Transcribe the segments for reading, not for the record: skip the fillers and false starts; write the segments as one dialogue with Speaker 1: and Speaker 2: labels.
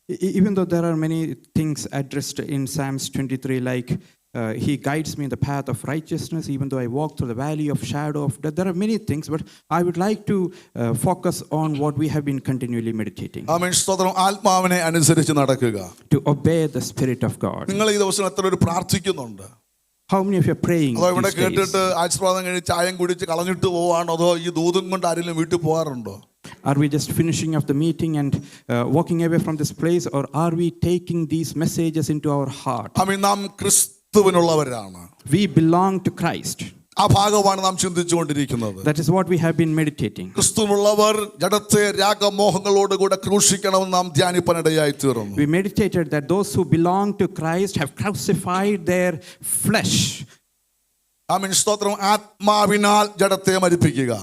Speaker 1: Even though there are many things addressed in Psalms 23, like He guides me in the path of righteousness, even though I walk through the valley of shadow of death. There are many things, but I would like to focus on what we have been continually meditating.
Speaker 2: ആമേൻ. സ്തോത്രം. ആത്മാവിനെ അനുസരിച്ച് നടക്കുക.
Speaker 1: To obey the Spirit of God.
Speaker 2: നിങ്ങൾ ഈ ദിവസം എത്ര പേര് പ്രാർത്ഥിക്കുന്നുണ്ട്?
Speaker 1: How many of you are praying?
Speaker 2: അതോ ഇവിടെ കേട്ടിട്ട് ആശീർവാദം കഴിഞ്ഞ് ചായം കുടിച്ച് കളഞ്ഞിട്ട് പോവാണോ, അതോ ഈ ദൂതും കൊണ്ട് ആരെങ്കിലും വീട്ടിൽ പോകാറുണ്ടോ?
Speaker 1: Are we just finishing off the meeting and walking away from this place, or are we taking these messages into our heart?
Speaker 2: ആമേൻ. നാം ക്രിസ്തുവിനുള്ളവരാണ്.
Speaker 1: We belong to Christ.
Speaker 2: ആ ഭാഗമാണ് നാം ചിന്തിച്ചുകൊണ്ടിരിക്കുന്നത്.
Speaker 1: That is what we have been meditating.
Speaker 2: ക്രിസ്തുവിനുള്ളവർ ജഡത്തെ രാഗമോഹങ്ങളോടുകൂടെ ക്രൂശിക്കണമെന്ന് നാം ധ്യാനിപ്പനിടയായി തീർന്നു.
Speaker 1: We meditated that those who belong to Christ have crucified their flesh.
Speaker 2: ആമേൻ. സ്തോത്രം. ആത്മാവിനാൽ ജഡത്തെ മരിപ്പിക്കുക.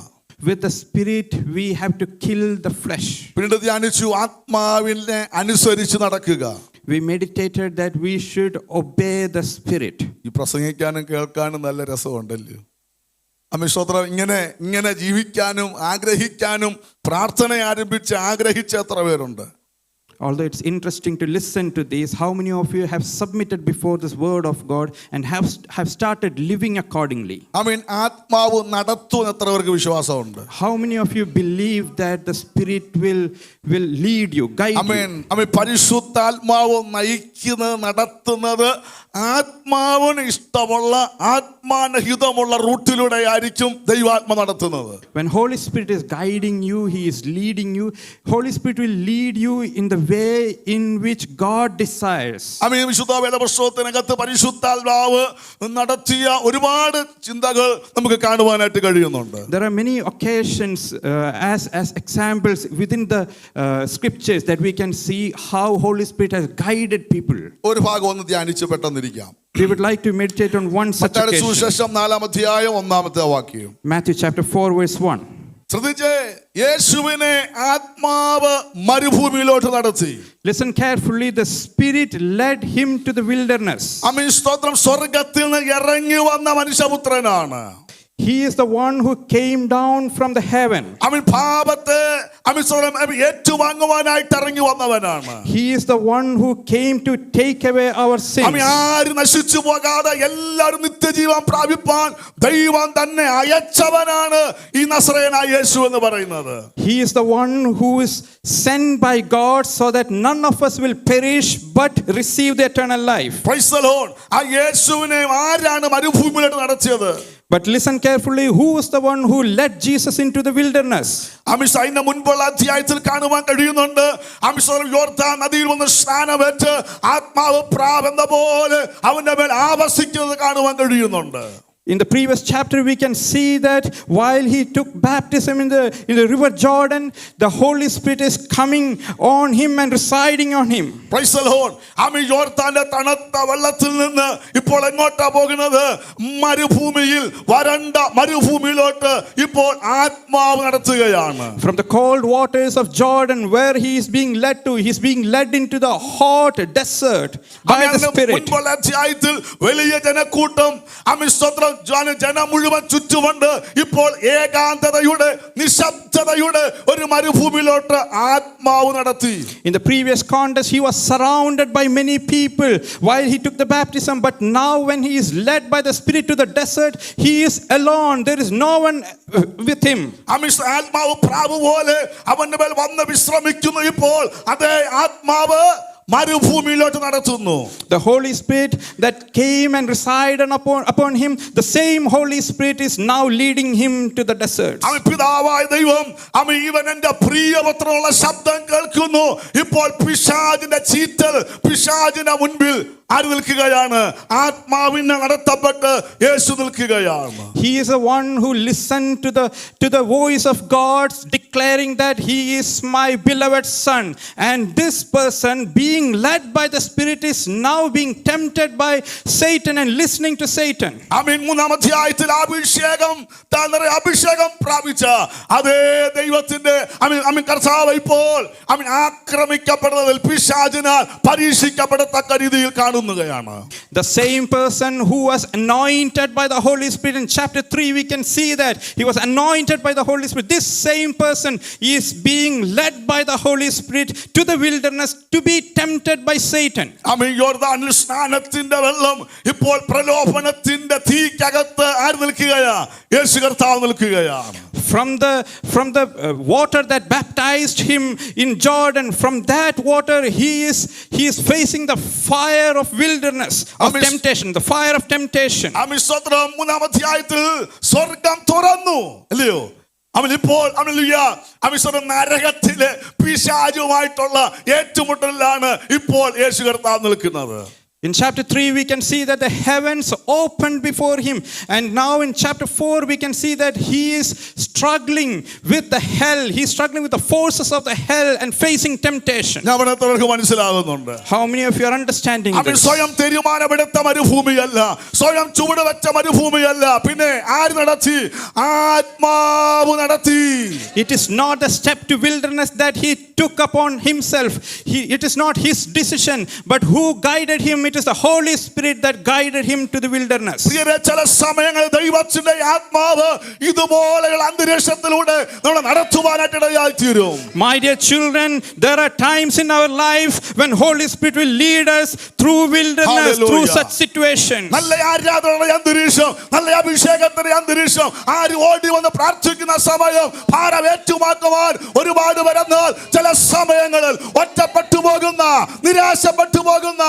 Speaker 1: With the Spirit we have to kill the flesh.
Speaker 2: പിന്നീട് ധ്യാനിച്ചു ആത്മാവിനെ അനുസരിച്ച് നടക്കുക.
Speaker 1: We meditated that we should obey the Spirit.
Speaker 2: ഈ പ്രസംഗിക്കാനും കേൾക്കാനും നല്ല രസമുണ്ടല്ലോ. ആമേൻ. സ്തോത്രം. ഇങ്ങനെ ജീവിക്കാനും ആഗ്രഹിക്കാനും പ്രാർത്ഥന ആരംഭിച്ച് ആഗ്രഹിച്ച എത്ര പേരുണ്ട്?
Speaker 1: Although it's interesting to listen to this, how many of you have submitted before this word of God and have started living accordingly?
Speaker 2: ആമേൻ. ആത്മാവ് നടത്തുമെന്ന് എത്ര പേർക്ക് വിശ്വാസമുണ്ട്?
Speaker 1: How many of you believe that the Spirit will lead you, guide
Speaker 2: amen.
Speaker 1: you?
Speaker 2: ആമേൻ. പരിശുദ്ധാത്മാവ് നയിക്കുന്നത് നടത്തുന്നത് ആത്മാവിന് ഇഷ്ടമുള്ള ആത്മാനഹിതമുള്ള റൂട്ടിലൂടെ ആയിരിക്കും ദൈവാത്മ നടത്തുന്നത്.
Speaker 1: When Holy Spirit is guiding you, He is leading you. Holy Spirit will lead you in the way in which God desires.
Speaker 2: ആമേൻ. വിശുദ്ധ വേദപുസ്തകത്തിനകത്ത് പരിശുദ്ധാത്മാവ് നടത്തിയ ഒരുപാട് ചിന്തകൾ നമുക്ക് കാണുവാനായിട്ട് കഴിയുന്നുണ്ട്.
Speaker 1: There are many occasions as examples within the scriptures that we can see how Holy Spirit has guided people.
Speaker 2: ഒരു ഭാഗം ഒന്ന് ധ്യാനിച്ച് പെട്ടെന്നിരിക്കാം.
Speaker 1: We would like to meditate on one such occasion.
Speaker 2: സുവിശേഷം 4-ാം അധ്യായം 1-ാമത്തെ വാക്യം.
Speaker 1: Matthew chapter 4 verse 1.
Speaker 2: ശ്രദ്ധിച്ചേ. യേശുവിനെ ആത്മാവ് മരുഭൂമിയിലോട്ട് നടത്തി.
Speaker 1: Listen carefully. The Spirit led him to the wilderness.
Speaker 2: ആമേൻ. സ്തോത്രം. സ്വർഗ്ഗത്തിൽ നിന്ന് ഇറങ്ങി വന്ന മനുഷ്യപുത്രനാണ്.
Speaker 1: He is the one who came down from the heaven.
Speaker 2: ആമേൻ. പാപത്തെ ഏറ്റുവാങ്ങുവാനായിട്ട് ഇറങ്ങി വന്നവനാണ്.
Speaker 1: He is the one who came to take away our sins.
Speaker 2: ആമേൻ. ആരും നശിച്ചു പോകാതെ എല്ലാവരും നിത്യജീവൻ പ്രാപിപ്പാൻ ദൈവം തന്നെ അയച്ചവനാണ് ഈ നസറേയനായ യേശു എന്ന് പറയുന്നത്.
Speaker 1: He is the one who is sent by God so that none of us will perish but receive the eternal life.
Speaker 2: Praise the Lord. ആ യേശുവിനെ ആരാണ് മരുഭൂമിയിലോട്ട് നടത്തിയത്?
Speaker 1: But listen carefully, who is the one who led Jesus into the wilderness?
Speaker 2: അതിന്റെ മുൻപുള്ള അധ്യായത്തിൽ കാണുവാൻ കഴിയുന്നുണ്ട്. യോർദാൻ നദിയിൽ വന്ന് സ്നാനമേറ്റ് ആത്മാവ് പ്രാവെന്ന പോലെ അവന്റെ മേൽ ആവസിക്കുന്നത് കാണുവാൻ കഴിയുന്നുണ്ട്.
Speaker 1: In the previous chapter we can see that while he took baptism in the river Jordan, the Holy Spirit is coming on him and residing on him.
Speaker 2: Praise the Lord. ആമേൻ. യോർദാന്റെ തണുത്ത വെള്ളത്തിൽ നിന്ന് ഇപ്പോൾ എങ്ങോട്ടാ പോകുന്നത്? മരുഭൂമിയിൽ, വരണ്ട മരുഭൂമിയിലോട്ട് ഇപ്പോൾ ആത്മാവ് നടത്തുകയാണ്.
Speaker 1: From the cold waters of Jordan where he is being led to, he is being led into the hot desert by the Spirit.
Speaker 2: മുൻപുള്ള അധ്യായത്തിൽ വലിയ ജനക്കൂട്ടം ജനം മുഴുവൻ ചുറ്റുമുണ്ട്. ഇപ്പോൾ ഏകാന്തതയുടെ നിശബ്ദതയുടെ ഒരു മരുഭൂമിയിലോട്ട് ആത്മാവ് നടത്തി.
Speaker 1: In the previous context he was surrounded by many people while he took the baptism, but now when he is led by the Spirit to the desert, he is alone. There is no one with him.
Speaker 2: ആത്മാവ് പ്രാവ് പോലെ അവന്റെ മേൽ വന്ന് വിശ്രമിക്കുന്നു. ഇപ്പോൾ അതേ ആത്മാവ് മരുഭൂമിയിലോട്ട് നടത്തുന്നു.
Speaker 1: The Holy Spirit that came and resided upon him, the same Holy Spirit is now leading him to the desert.
Speaker 2: പിതാവായ ദൈവം ഇവൻ എന്റെ പ്രിയപുത്രനുള്ള ശബ്ദം കേൾക്കുന്നു. ഇപ്പോൾ പിശാചിന്റെ ചീറ്റൽ, പിശാചിന്റെ മുൻപിൽ ആര് നിൽക്കുകയാണ്? ആത്മാവിനെ നടത്തപ്പെട്ട് യേശു നിൽക്കുകയാണ്.
Speaker 1: He is the one who listened to the voice of God declaring that he is my beloved son, and this person being led by the Spirit is now being tempted by Satan and listening to Satan.
Speaker 2: ആമേൻ. 3-ാം അധ്യായത്തിൽ അഭിഷേകം പ്രാപിച്ച അതേ ദൈവത്തിന്റെ കർത്താവ് ഇപ്പോൾ ആക്രമിക്കപ്പെടുന്നതിൽ പിശാചിനാൽ പരീക്ഷിക്കപ്പെടത്തക്ക രീതിയിൽ കാണുന്നു. ആകുന്നതാണ്.
Speaker 1: The same person who was anointed by the Holy Spirit in chapter 3, we can see that he was anointed by the Holy Spirit. This same person is being led by the Holy Spirit to the wilderness to be tempted by Satan.
Speaker 2: ആമേൻ. യോർദാനിൽ സ്നാനത്തിന്റെ വെള്ളം ഇപ്പോൾ പ്രലോഭനത്തിന്റെ തീക്കകത്ത് ആര് നിൽക്കുകയാ? യേശു കർത്താവ് നിൽക്കുകയാണ്.
Speaker 1: From the water that baptized him in Jordan, from that water he is facing the fire of wilderness of temptation, the fire of temptation.
Speaker 2: ആമേൻ. സ്തോത്രം. 3-ാം അധ്യായത്തിൽ സ്വർഗ്ഗം തുറന്നു, അല്ലയോ? അവൻ ഇപ്പോൾ നരകത്തിലെ പിശാചുമായിട്ടുള്ള ഏറ്റുമുട്ടലിലാണ് ഇപ്പോൾ യേശു കർത്താവ് നിൽക്കുന്നത്.
Speaker 1: In chapter 3 we can see that the heavens opened before him, and now in chapter 4 we can see that he is struggling with the hell. He is struggling with the forces of the hell and facing temptation.
Speaker 2: മനസ്സിലാകുന്നുണ്ട്?
Speaker 1: How many of you are understanding
Speaker 2: അവൻ
Speaker 1: this?
Speaker 2: സ്വയം തീരുമാനമെടുത്ത മരുഭൂമിയല്ല, സ്വയം ചുവടുവെച്ച മരുഭൂമിയല്ല, പിന്നെ ആര് നടത്തി? ആത്മാവ് നടത്തി.
Speaker 1: It is not the step to wilderness that he took upon himself. It is not his decision, but who guided him? It is the Holy Spirit that guided him to the wilderness.
Speaker 2: ചില സമയങ്ങളിൽ ദൈവത്തിന്റെ ആത്മാവ് ഇതുപോലെയുള്ള അന്തരീക്ഷത്തിലൂടെ നമ്മളെ നടത്തുവാനായിട്ട് ഇടയായി തീരും.
Speaker 1: My dear children, there are times in our life when Holy Spirit will lead us through wilderness. Hallelujah. Through such situations.
Speaker 2: നല്ല ആരാധനയുടെ അന്തരീക്ഷം, നല്ല അഭിഷേകത്തിന്റെ അന്തരീക്ഷം, ആര് ഓടി വന്ന് പ്രാർത്ഥിക്കുന്ന സമയം ഭാരമേറ്റുമാക്കുവാൻ ഒരുപാട് വരുന്നാൽ ചില സമയങ്ങളിൽ ഒറ്റപ്പെട്ടു പോകുന്ന, നിരാശപ്പെട്ടു പോകുന്ന,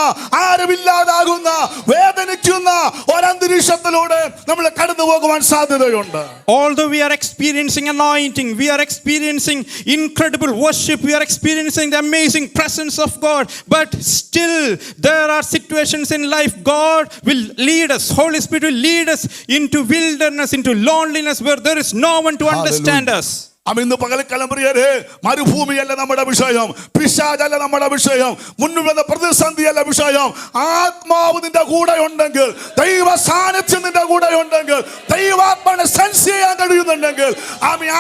Speaker 2: ആരുമില്ലാതാകുന്ന, വേദനിക്കുന്ന ഒരന്തരീക്ഷത്തിലൂടെ നമ്മൾ കടന്നു പോകുവാൻ സാധ്യതയുണ്ട്.
Speaker 1: Although we are experiencing anointing, we are experiencing incredible worship, we are experiencing the amazing presence of God, but still there are situations in life God will lead us, Holy Spirit will lead us into wilderness, into loneliness where there is no one to understand us.
Speaker 2: ഇന്ന് പകൽക്കാലം പ്രിയരേ, മരുഭൂമിയല്ല നമ്മുടെ വിഷയം, പിശാചല്ല നമ്മുടെ വിഷയം, മുന്നിൽ വന്ന പ്രതിസന്ധിയല്ല വിഷയം. ആത്മാവ് നിന്റെ കൂടെ ഉണ്ടെങ്കിൽ, ദൈവ സാന്നിധ്യം നിന്റെ കൂടെ ഉണ്ടെങ്കിൽ, ദൈവാത്മാവിനെ സെൻസ് ചെയ്യാൻ കഴിയുന്നുണ്ടെങ്കിൽ,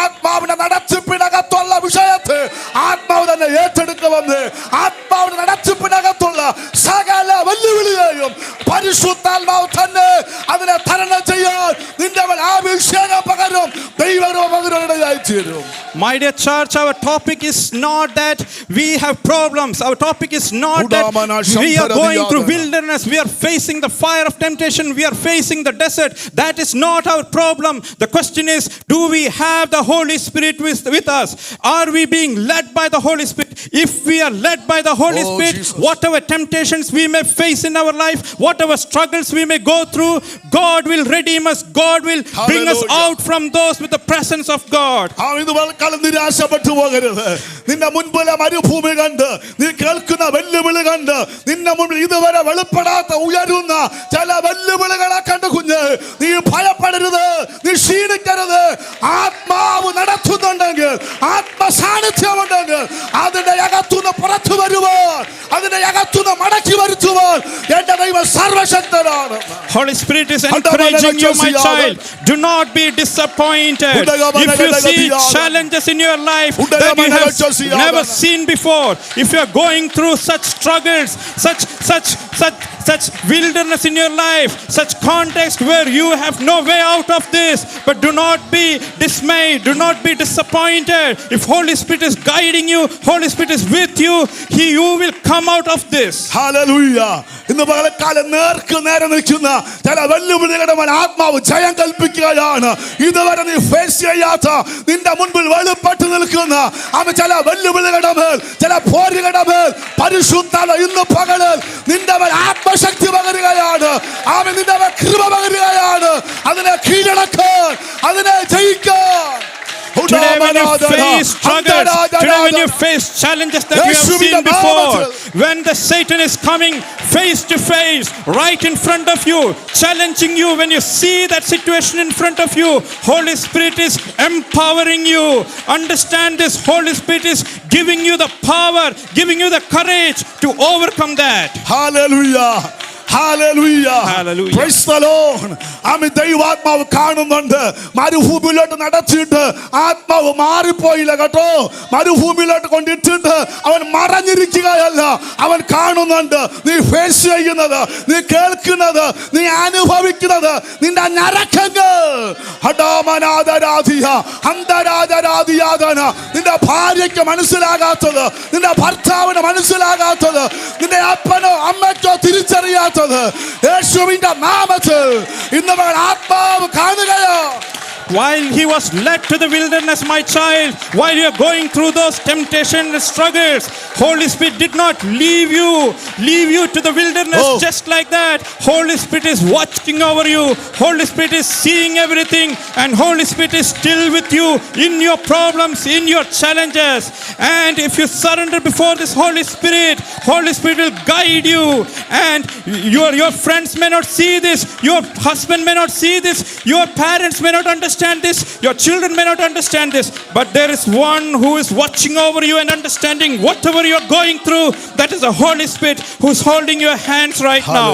Speaker 2: ആത്മാവിന്റെ നടത്തിപ്പിനകത്തുള്ള വിഷയത്തെ ആത്മാവ് തന്നെ ഏറ്റെടുക്കുമെന്ന്, ആത്മാവിന്റെ നടത്തിപ്പിനകത്തുള്ള സകല വെല്ലുവിളിയെയും പരിശുദ്ധാത്മാവ് തന്നെ അതിനെ തരണം ചെയ്യാൻ നിന്റെ അഭിഷേകം പകരും, ദൈവകൃപ പകരുകയായി തീരും.
Speaker 1: My dear church, our topic is not that we have problems. Our topic is not that we are going through wilderness, we are facing the fire of temptation, we are facing the desert. That is not our problem. The question is, do we have the Holy Spirit with us? Are we being led by the Holy Spirit? If we are led by the Holy Spirit, Jesus, whatever temptations we may face in our life, whatever struggles we may go through, God will redeem us. God will bring us out from those with the presence of God.
Speaker 2: നിരാശപ്പെട്ടു പോകരുത്. നിന്റെ മുൻപിലെ മരുഭൂമി കണ്ട്, നീ കേൾക്കുന്ന വെല്ലുവിളി കണ്ട്, നിന്റെ മുൻപിൽ ഇതുവരെ വെളിപ്പെടാത്ത ഉയരുന്ന ചില വെല്ലുവിളികളെ കണ്ട് കുഞ്ഞ് നീ ഭയപ്പെടരുത്, നീ ക്ഷീണിക്കരുത്. ആത്മാവ് നടത്തുന്നുണ്ടെങ്കിൽ, ആത്മസാന്നിധ്യമുണ്ടെങ്കിൽ, അതിന്റെ അകത്തുനിന്ന് പുറത്തു വരുവാൻ, അതിന്റെ അകത്തുനിന്ന് മടക്കി വരുത്തുവാൻ എന്റെ ദൈവം സർവശക്തനാണ്.
Speaker 1: Holy Spirit is encouraging you, my child. Do not be disappointed. If you see challenges in your life that you have never seen before, if you are going through such struggles, such wilderness in your life, such context where you have no way out of this, but do not be dismayed, do not be disappointed. If Holy Spirit is guiding you, Holy Spirit is with you, you will come out of this.
Speaker 2: Hallelujah. ഇന്ന് പകൽക്കാലം നേർക്ക് നേരെ നിൽക്കുന്ന ചില വെല്ലുവിളികളുടെ മേൽ ആത്മാവ് ജയം കൽപ്പിക്കുകയാണ്. ഇതുവരെ നീ ഫേസ് ചെയ്യാത്ത, നിന്റെ മുൻപിൽ വെളിപ്പെട്ട് നിൽക്കുന്ന ചില വെല്ലുവിളികളുടെ മേൽ, ചില പോരുകളുടെ മേൽ പരിശുദ്ധാത്മാവ് ഇന്ന് പകലിൽ നിന്റെ മേൽ ആത്മശക്തി പകരുകയാണ്. നിന്റെ മേൽ കൃപ പകരുകയാണ്. അതിനെ കീഴടക്കാൻ, അതിനെ ജയിക്കാൻ.
Speaker 1: Today when you face struggles, today when you face challenges that you have seen before, when the Satan is coming face to face, right in front of you, challenging you, when you see that situation in front of you, Holy Spirit is empowering you. Understand this, Holy Spirit is giving you the power, giving you the courage to overcome that.
Speaker 2: Hallelujah. Hallelujah.
Speaker 1: Hallelujah.
Speaker 2: Praise the Lord. ആമേൻ. ദൈവാത്മാവ് കാണുന്നുണ്ട്. മരുഭൂമിയിലോട്ട് നടത്തിയിട്ട് ആത്മാവ് മാറിപ്പോയില്ല കേട്ടോ. മരുഭൂമിയിലോട്ട് കൊണ്ടിട്ടിട്ട് അവൻ മറഞ്ഞിരിക്കുകയല്ല, അവൻ കാണുന്നുണ്ട്. നീ face ചെയ്യുന്നത്, നീ കേൾക്കുന്നത്, നീ അനുഭവിക്കുന്നത്, നിന്റെ നരക്കങ്ങൾ. നിന്റെ ഭാര്യയ്ക്ക് മനസ്സിലാകാത്തത്, നിന്റെ ഭർത്താവിന് മനസ്സിലാകാത്തത്, നിന്റെ അപ്പനോ അമ്മയ്ക്കോ തിരിച്ചറിയാത്തത്, യേശുവിന്റെ നാമത്തിൽ ഇന്ന് ആത്മാവ് കാണുകയോ.
Speaker 1: While he was led to the wilderness, my child, while you are going through those temptations and struggles, Holy Spirit did not leave you to the wilderness just like that. Holy Spirit is watching over you. Holy Spirit is seeing everything, and Holy Spirit is still with you in your problems, in your challenges. And if you surrender before this Holy Spirit will guide you. And your friends may not see this, your husband may not see this, your parents may not understand this, your children may not understand this, but there is one who is watching over you and understanding whatever you are going through. That is the Holy Spirit who is holding your hands right now.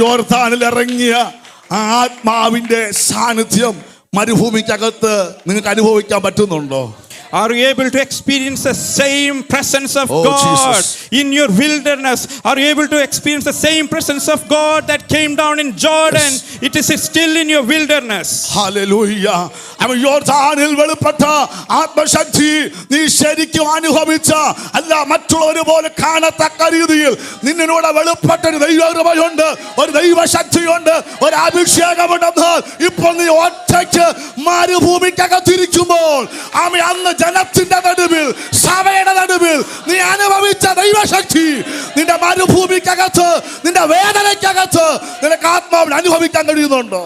Speaker 2: യോർദാനിൽ ഇറങ്ങിയ ആത്മാവിന്റെ സാന്നിധ്യം മരുഭൂമിക്കകത്ത് നിങ്ങൾക്ക് അനുഭവിക്കാൻ പറ്റുന്നുണ്ടോ?
Speaker 1: Are you able to experience the same presence of God
Speaker 2: Jesus.
Speaker 1: in your wilderness? Are you able to experience the same presence of God that came down in Jordan?
Speaker 2: Yes.
Speaker 1: It is still in your wilderness.
Speaker 2: Hallelujah. അവൻ യോർദാനിൽ വെളിപ്പെട്ട ആത്മശക്തി നീ ശരിക്കും അനുഭവിച്ച അല്ല മറ്റുള്ളവരെ പോലെ കാണത്തക്ക രീതിയിൽ നിന്നോട് വെളിപ്പെട്ട ഒരു ദൈവകൃപയുണ്ട്, ഒരു ദൈവശക്തിയുണ്ട്, ഒരു അഭിഷേകമുണ്ടെന്ന് ഇപ്പോൾ നീ ഒറ്റയ്ക്ക് മരുഭൂമിക്കകത്തിരിക്കുമ്പോൾ ആമേ അന്ന് ജനത്തിന്റെ നടുവിൽ സഭയുടെ നടുവിൽ നീ അനുഭവിച്ച ദൈവശക്തി നിന്റെ മരുഭൂമിക്കകത്ത് നിന്റെ വേദനയ്ക്കകത്ത് നിനക്ക് ആത്മാവിൽ അനുഭവിക്കാൻ കഴിയുന്നുണ്ടോ?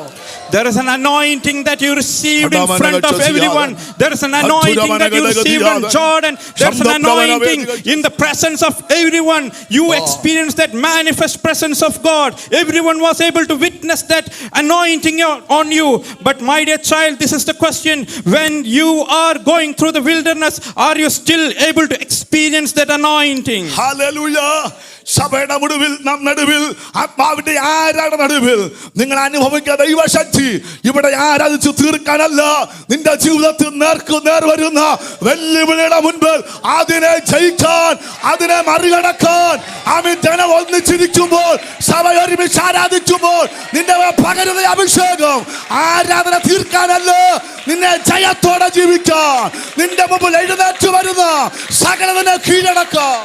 Speaker 1: There is an anointing that you received in front of everyone. There is an anointing that you received in Jordan. There is an anointing in the presence of everyone. You experienced that manifest presence of God. Everyone was able to witness that anointing on you. But my dear child, this is the question. When you are going through the wilderness, are you still able to experience that anointing?
Speaker 2: Hallelujah. സഭയുടെ നടുവിൽ ആത്മാവിന്റെ ആരാധന നടുവിൽ നിങ്ങൾ അനുഭവിക്കുന്ന ദൈവശക്തി ഇവിടെ ആരാധിച്ചു തീർക്കാനല്ല, നിന്റെ ജീവിതത്തിൽ നേർ വരുന്ന വെല്ലുവിളിയുടെ മുൻപിൽ അതിനെ ജയിക്കാൻ, അതിനെ മറികടക്കാൻ ആമേൻ ജനം ഒന്നിച്ചിരിക്കുമ്പോൾ, സഭ ഒരുമിച്ച് ആരാധിക്കുമ്പോൾ നിന്റെ പകരുന്ന അഭിഷേകം ആരാധന തീർക്കാനല്ല, നിന്നെ ജയത്തോടെ ജീവിക്കാൻ, നിന്റെ മുമ്പിൽ എഴുന്നേറ്റ് വരുന്ന സകലതിനെ കീഴടക്കാൻ.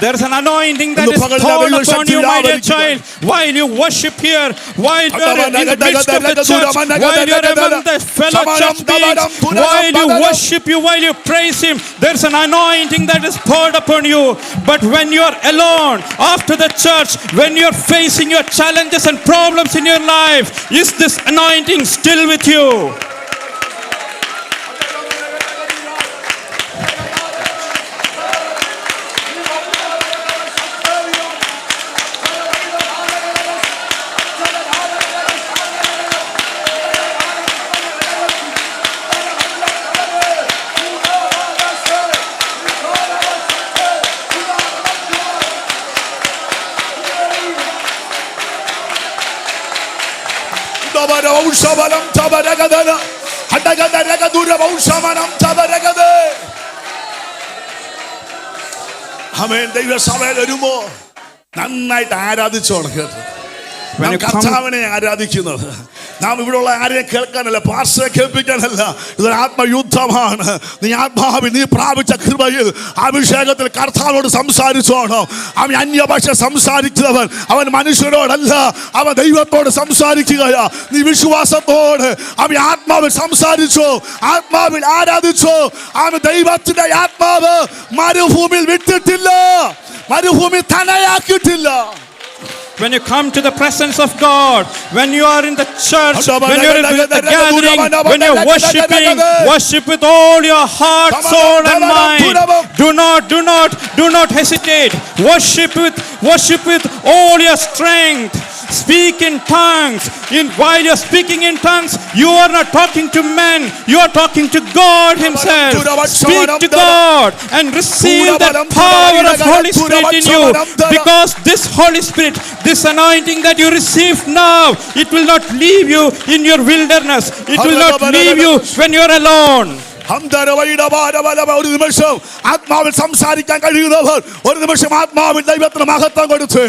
Speaker 1: There is an anointing that is poured upon you, my dear child, while you worship here, while you are in the midst of the church, while you are among the fellow churchmates, while you worship you, while you praise Him. There is an anointing that is poured upon you. But when you are alone after the church, when you are facing your challenges and problems in your life, is this anointing still with you?
Speaker 2: ദൈവസഭയിൽ വരുമ്പോ നന്നായിട്ട് ആരാധിച്ചു തുടങ്ങരുത്. കർത്താവിനെ ആരാധിക്കുന്നത് നാം ഇവിടെയുള്ള ആരെയും കേൾക്കാനല്ല, പാസ്റ്ററെ കേൾപ്പിക്കാനല്ല. ഇതൊരു ആത്മയുദ്ധമാണ്. നീ ആത്മാവിൽ നീ പ്രാപിച്ച കൃപയിൽ അഭിഷേകത്തിൽ കർത്താവിനോട് സംസാരിച്ചോണം. അവൻ അന്യഭാഷ സംസാരിക്കുന്നവൻ അവൻ മനുഷ്യരോടല്ല, അവൻ ദൈവത്തോട് സംസാരിക്കുകയാ. നീ വിശ്വാസത്തോട് അവൻ ആത്മാവിൽ സംസാരിച്ചോ, ആത്മാവിൽ ആരാധിച്ചോ. അവൻ ദൈവത്തിന്റെ ആത്മാവ് മരുഭൂമിയിൽ വിട്ടിട്ടില്ല, മരുഭൂമി തനയാക്കിയിട്ടില്ല.
Speaker 1: When you come to the presence of God, when you are in the church, when you are in the gathering, when you are worship with all your heart, soul and mind. Do not hesitate. Worship with all your strength. speak in tongues. While you're speaking in tongues, you are not talking to men, you are talking to God Himself. Speak to God and receive that power of Holy Spirit in you, because this Holy Spirit, this anointing that you receive now, it will not leave you in your wilderness. It will not leave you when you are alone.
Speaker 2: ഒരു നിമിഷം ആത്മാവിൽ സംസാരിക്കാൻ കഴിയുന്നവർ ഒരു നിമിഷം ആത്മാവിൽ ദൈവത്തിന് മഹത്വം കൊടുത്ത്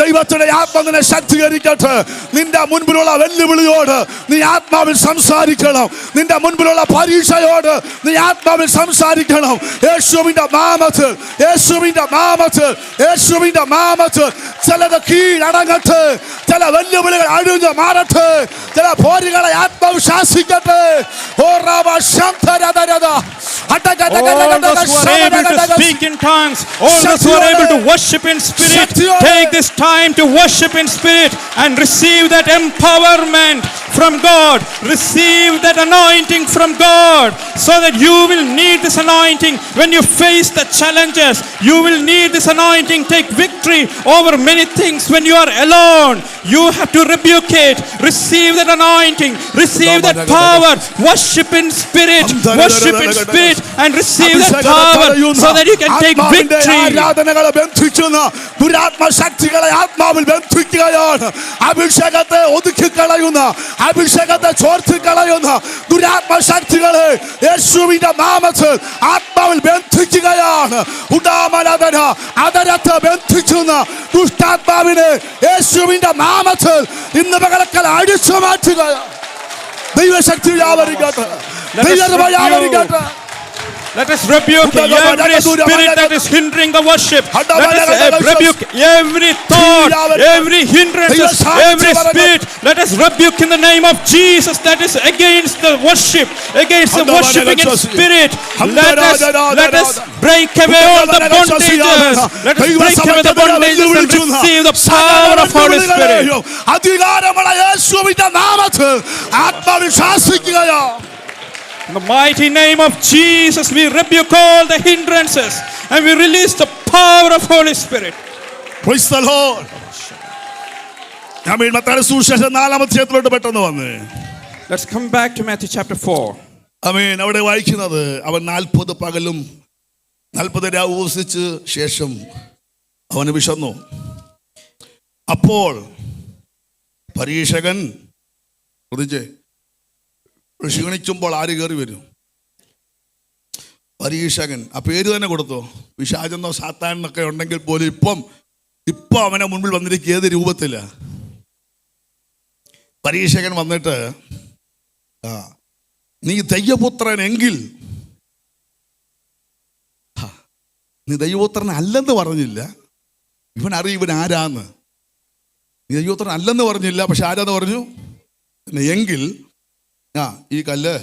Speaker 2: ദൈവത്തിന്റെ ആത്മാവിനെ ശക്തീകരിക്കട്ടെ. നിന്റെ മുൻപിലുള്ള വെല്ലുവിളിയോട് നീ ആത്മാവിൽ സംസാരിക്കണം. നിന്റെ മുൻപിലുള്ള പരീക്ഷയോട് നീ ആത്മാവിൽ സംസാരിക്കണം. യേശുവിന്റെ നാമത്തിൽ, യേശുവിന്റെ നാമത്തിൽ, യേശുവിന്റെ നാമത്തിൽ ചിലത് കീഴടങ്ങട്ടെ, ചില വെല്ലുവിളികൾ അഴിഞ്ഞു മാറട്ടെ, ചില പോരുകളെ ആത്മാവ് ശാസിക്കട്ടെ.
Speaker 1: All those who are able to speak in tongues, all those who are able to worship in spirit, take this time to worship in spirit and receive that empowerment from God. Receive that anointing from God, so that you will need this anointing when you face the challenges. You will need this anointing. Take victory over many things when you are alone. You have to rebuke it. Receive that anointing. Receive that power. Worship in spirit. Worship in spirit and receive that power, so that you can take victory.
Speaker 2: ആരാധനകളെ ബന്ധിക്കുന്ന ദുരാത്മ ശക്തികളെ ആത്മാവിൽ ബന്ധിക്കുകയാണ്. അഭിഷേകത്തെ ഒതുക്കിക്കളയുന്ന, അഭിഷേകത്തെ ചോർത്തിക്കളയുന്ന ദുരാത്മ ശക്തികളെ യേശുവിന്റെ നാമത്തിൽ ആത്മാവിൽ ബന്ധിക്കുകയാണ്. ഉദാമനദന അതരത്തെ ബന്ധിക്കുന്ന ദുഷ്ടാത്മാവിനെ യേശുവിന്റെ നാമത്തിൽ ഇന്ന് പകൽക്കാലം അടിച്ചു മാറ്റുകയാണ്. ദൈവശക്തി വ്യാപരിക്കട്ടെ.
Speaker 1: Let us rebuke every spirit that is hindering the worship. Let us rebuke every thought, every hindrance, every spirit. Let us rebuke in the name of Jesus that is against the worship, against the worshiping in spirit. Let us break away all the bondages. Let us break away the bondages and receive the power of Holy Spirit.
Speaker 2: അധികാരമുള്ള യേശുവിന്റെ നാമത്തിൽ ആത്മാവിൽ ശാസിക്കുകയാണ്.
Speaker 1: In the mighty name of Jesus, we rebuke all the hindrances and we release the power of Holy Spirit.
Speaker 2: Praise the Lord. മത്തായിയുടെ സുവിശേഷം 4-ാം അധ്യായത്തിലോട്ട് പെട്ടെന്ന് വന്ന്.
Speaker 1: Let's come back to Matthew chapter 4.
Speaker 2: ആമേൻ. അവിടെ വായിക്കുന്നത്, അവൻ 40 പകലും 40 രാവും ഉപവസിച്ച് ശേഷം അവന് വിശന്നു. അപ്പോൾ പരീക്ഷകൻ ക്ഷീണിച്ചുമ്പോൾ ആര് കയറി വരും? പരീക്ഷകൻ. ആ പേര് തന്നെ കൊടുത്തോ. പിശാചെന്നോ സാത്താൻ എന്നൊക്കെ ഉണ്ടെങ്കിൽ പോലും ഇപ്പൊ അവനെ മുൻപിൽ വന്നിരിക്കുക ഏത് രൂപത്തില? പരീക്ഷകൻ വന്നിട്ട്, നീ ദൈവപുത്രനെങ്കിൽ, നീ ദൈവപുത്രൻ അല്ലെന്ന് പറഞ്ഞില്ല. ഇവൻ അറിയും ഇവൻ ആരാന്ന്. നീ ദൈവപുത്രൻ അല്ലെന്ന് പറഞ്ഞില്ല, പക്ഷെ ആരാന്ന് പറഞ്ഞു? എങ്കിൽ ഈ കല്ല്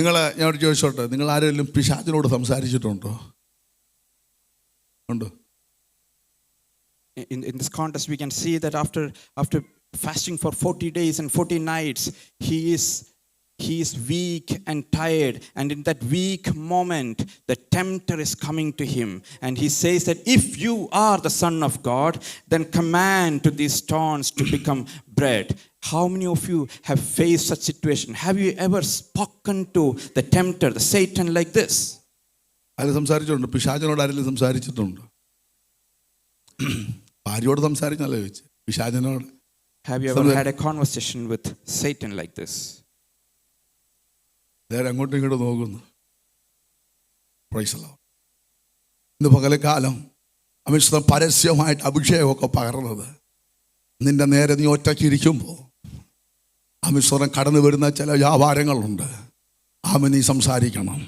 Speaker 2: ഞാൻ ചോദിച്ചോട്ടെ, നിങ്ങൾ ആരെങ്കിലും പിശാചിനോട് സംസാരിച്ചിട്ടുണ്ടോ? ഉണ്ടോ?
Speaker 1: In this context, we can see that after fasting for 40 days and 40 nights, he is weak and tired, and in that weak moment the tempter is coming to him and he says that if you are the Son of God, then command to these stones to become bread. How many of you have faced such situation? Have you ever spoken to the tempter, the Satan, like this?
Speaker 2: ആരും സംസാരിച്ചിട്ടുണ്ടോ? പിശാചിനോട് ആരെങ്കിലും സംസാരിച്ചിട്ടുണ്ടോ? ആരോട് സംസാരിച്ചല്ലേ ചോദിച്ചു? പിശാചിനോട്.
Speaker 1: Have you ever had a conversation with Satan like this?
Speaker 2: അങ്ങോട്ടും ഇങ്ങോട്ടും നോക്കുന്നു. Praise the Lord. ഇന്ന് പകൽക്കാലം അവിശ്വസം പരസ്യമായിട്ട് അഭിഷേകമൊക്കെ പകർന്നത് നിന്റെ നേരെ നീ ഒറ്റയ്ക്ക് ഇരിക്കുമ്പോൾ അവിശ്വസം കടന്നു വരുന്ന ചില വ്യാപാരങ്ങളുണ്ട്. നീ സംസാരിക്കണം.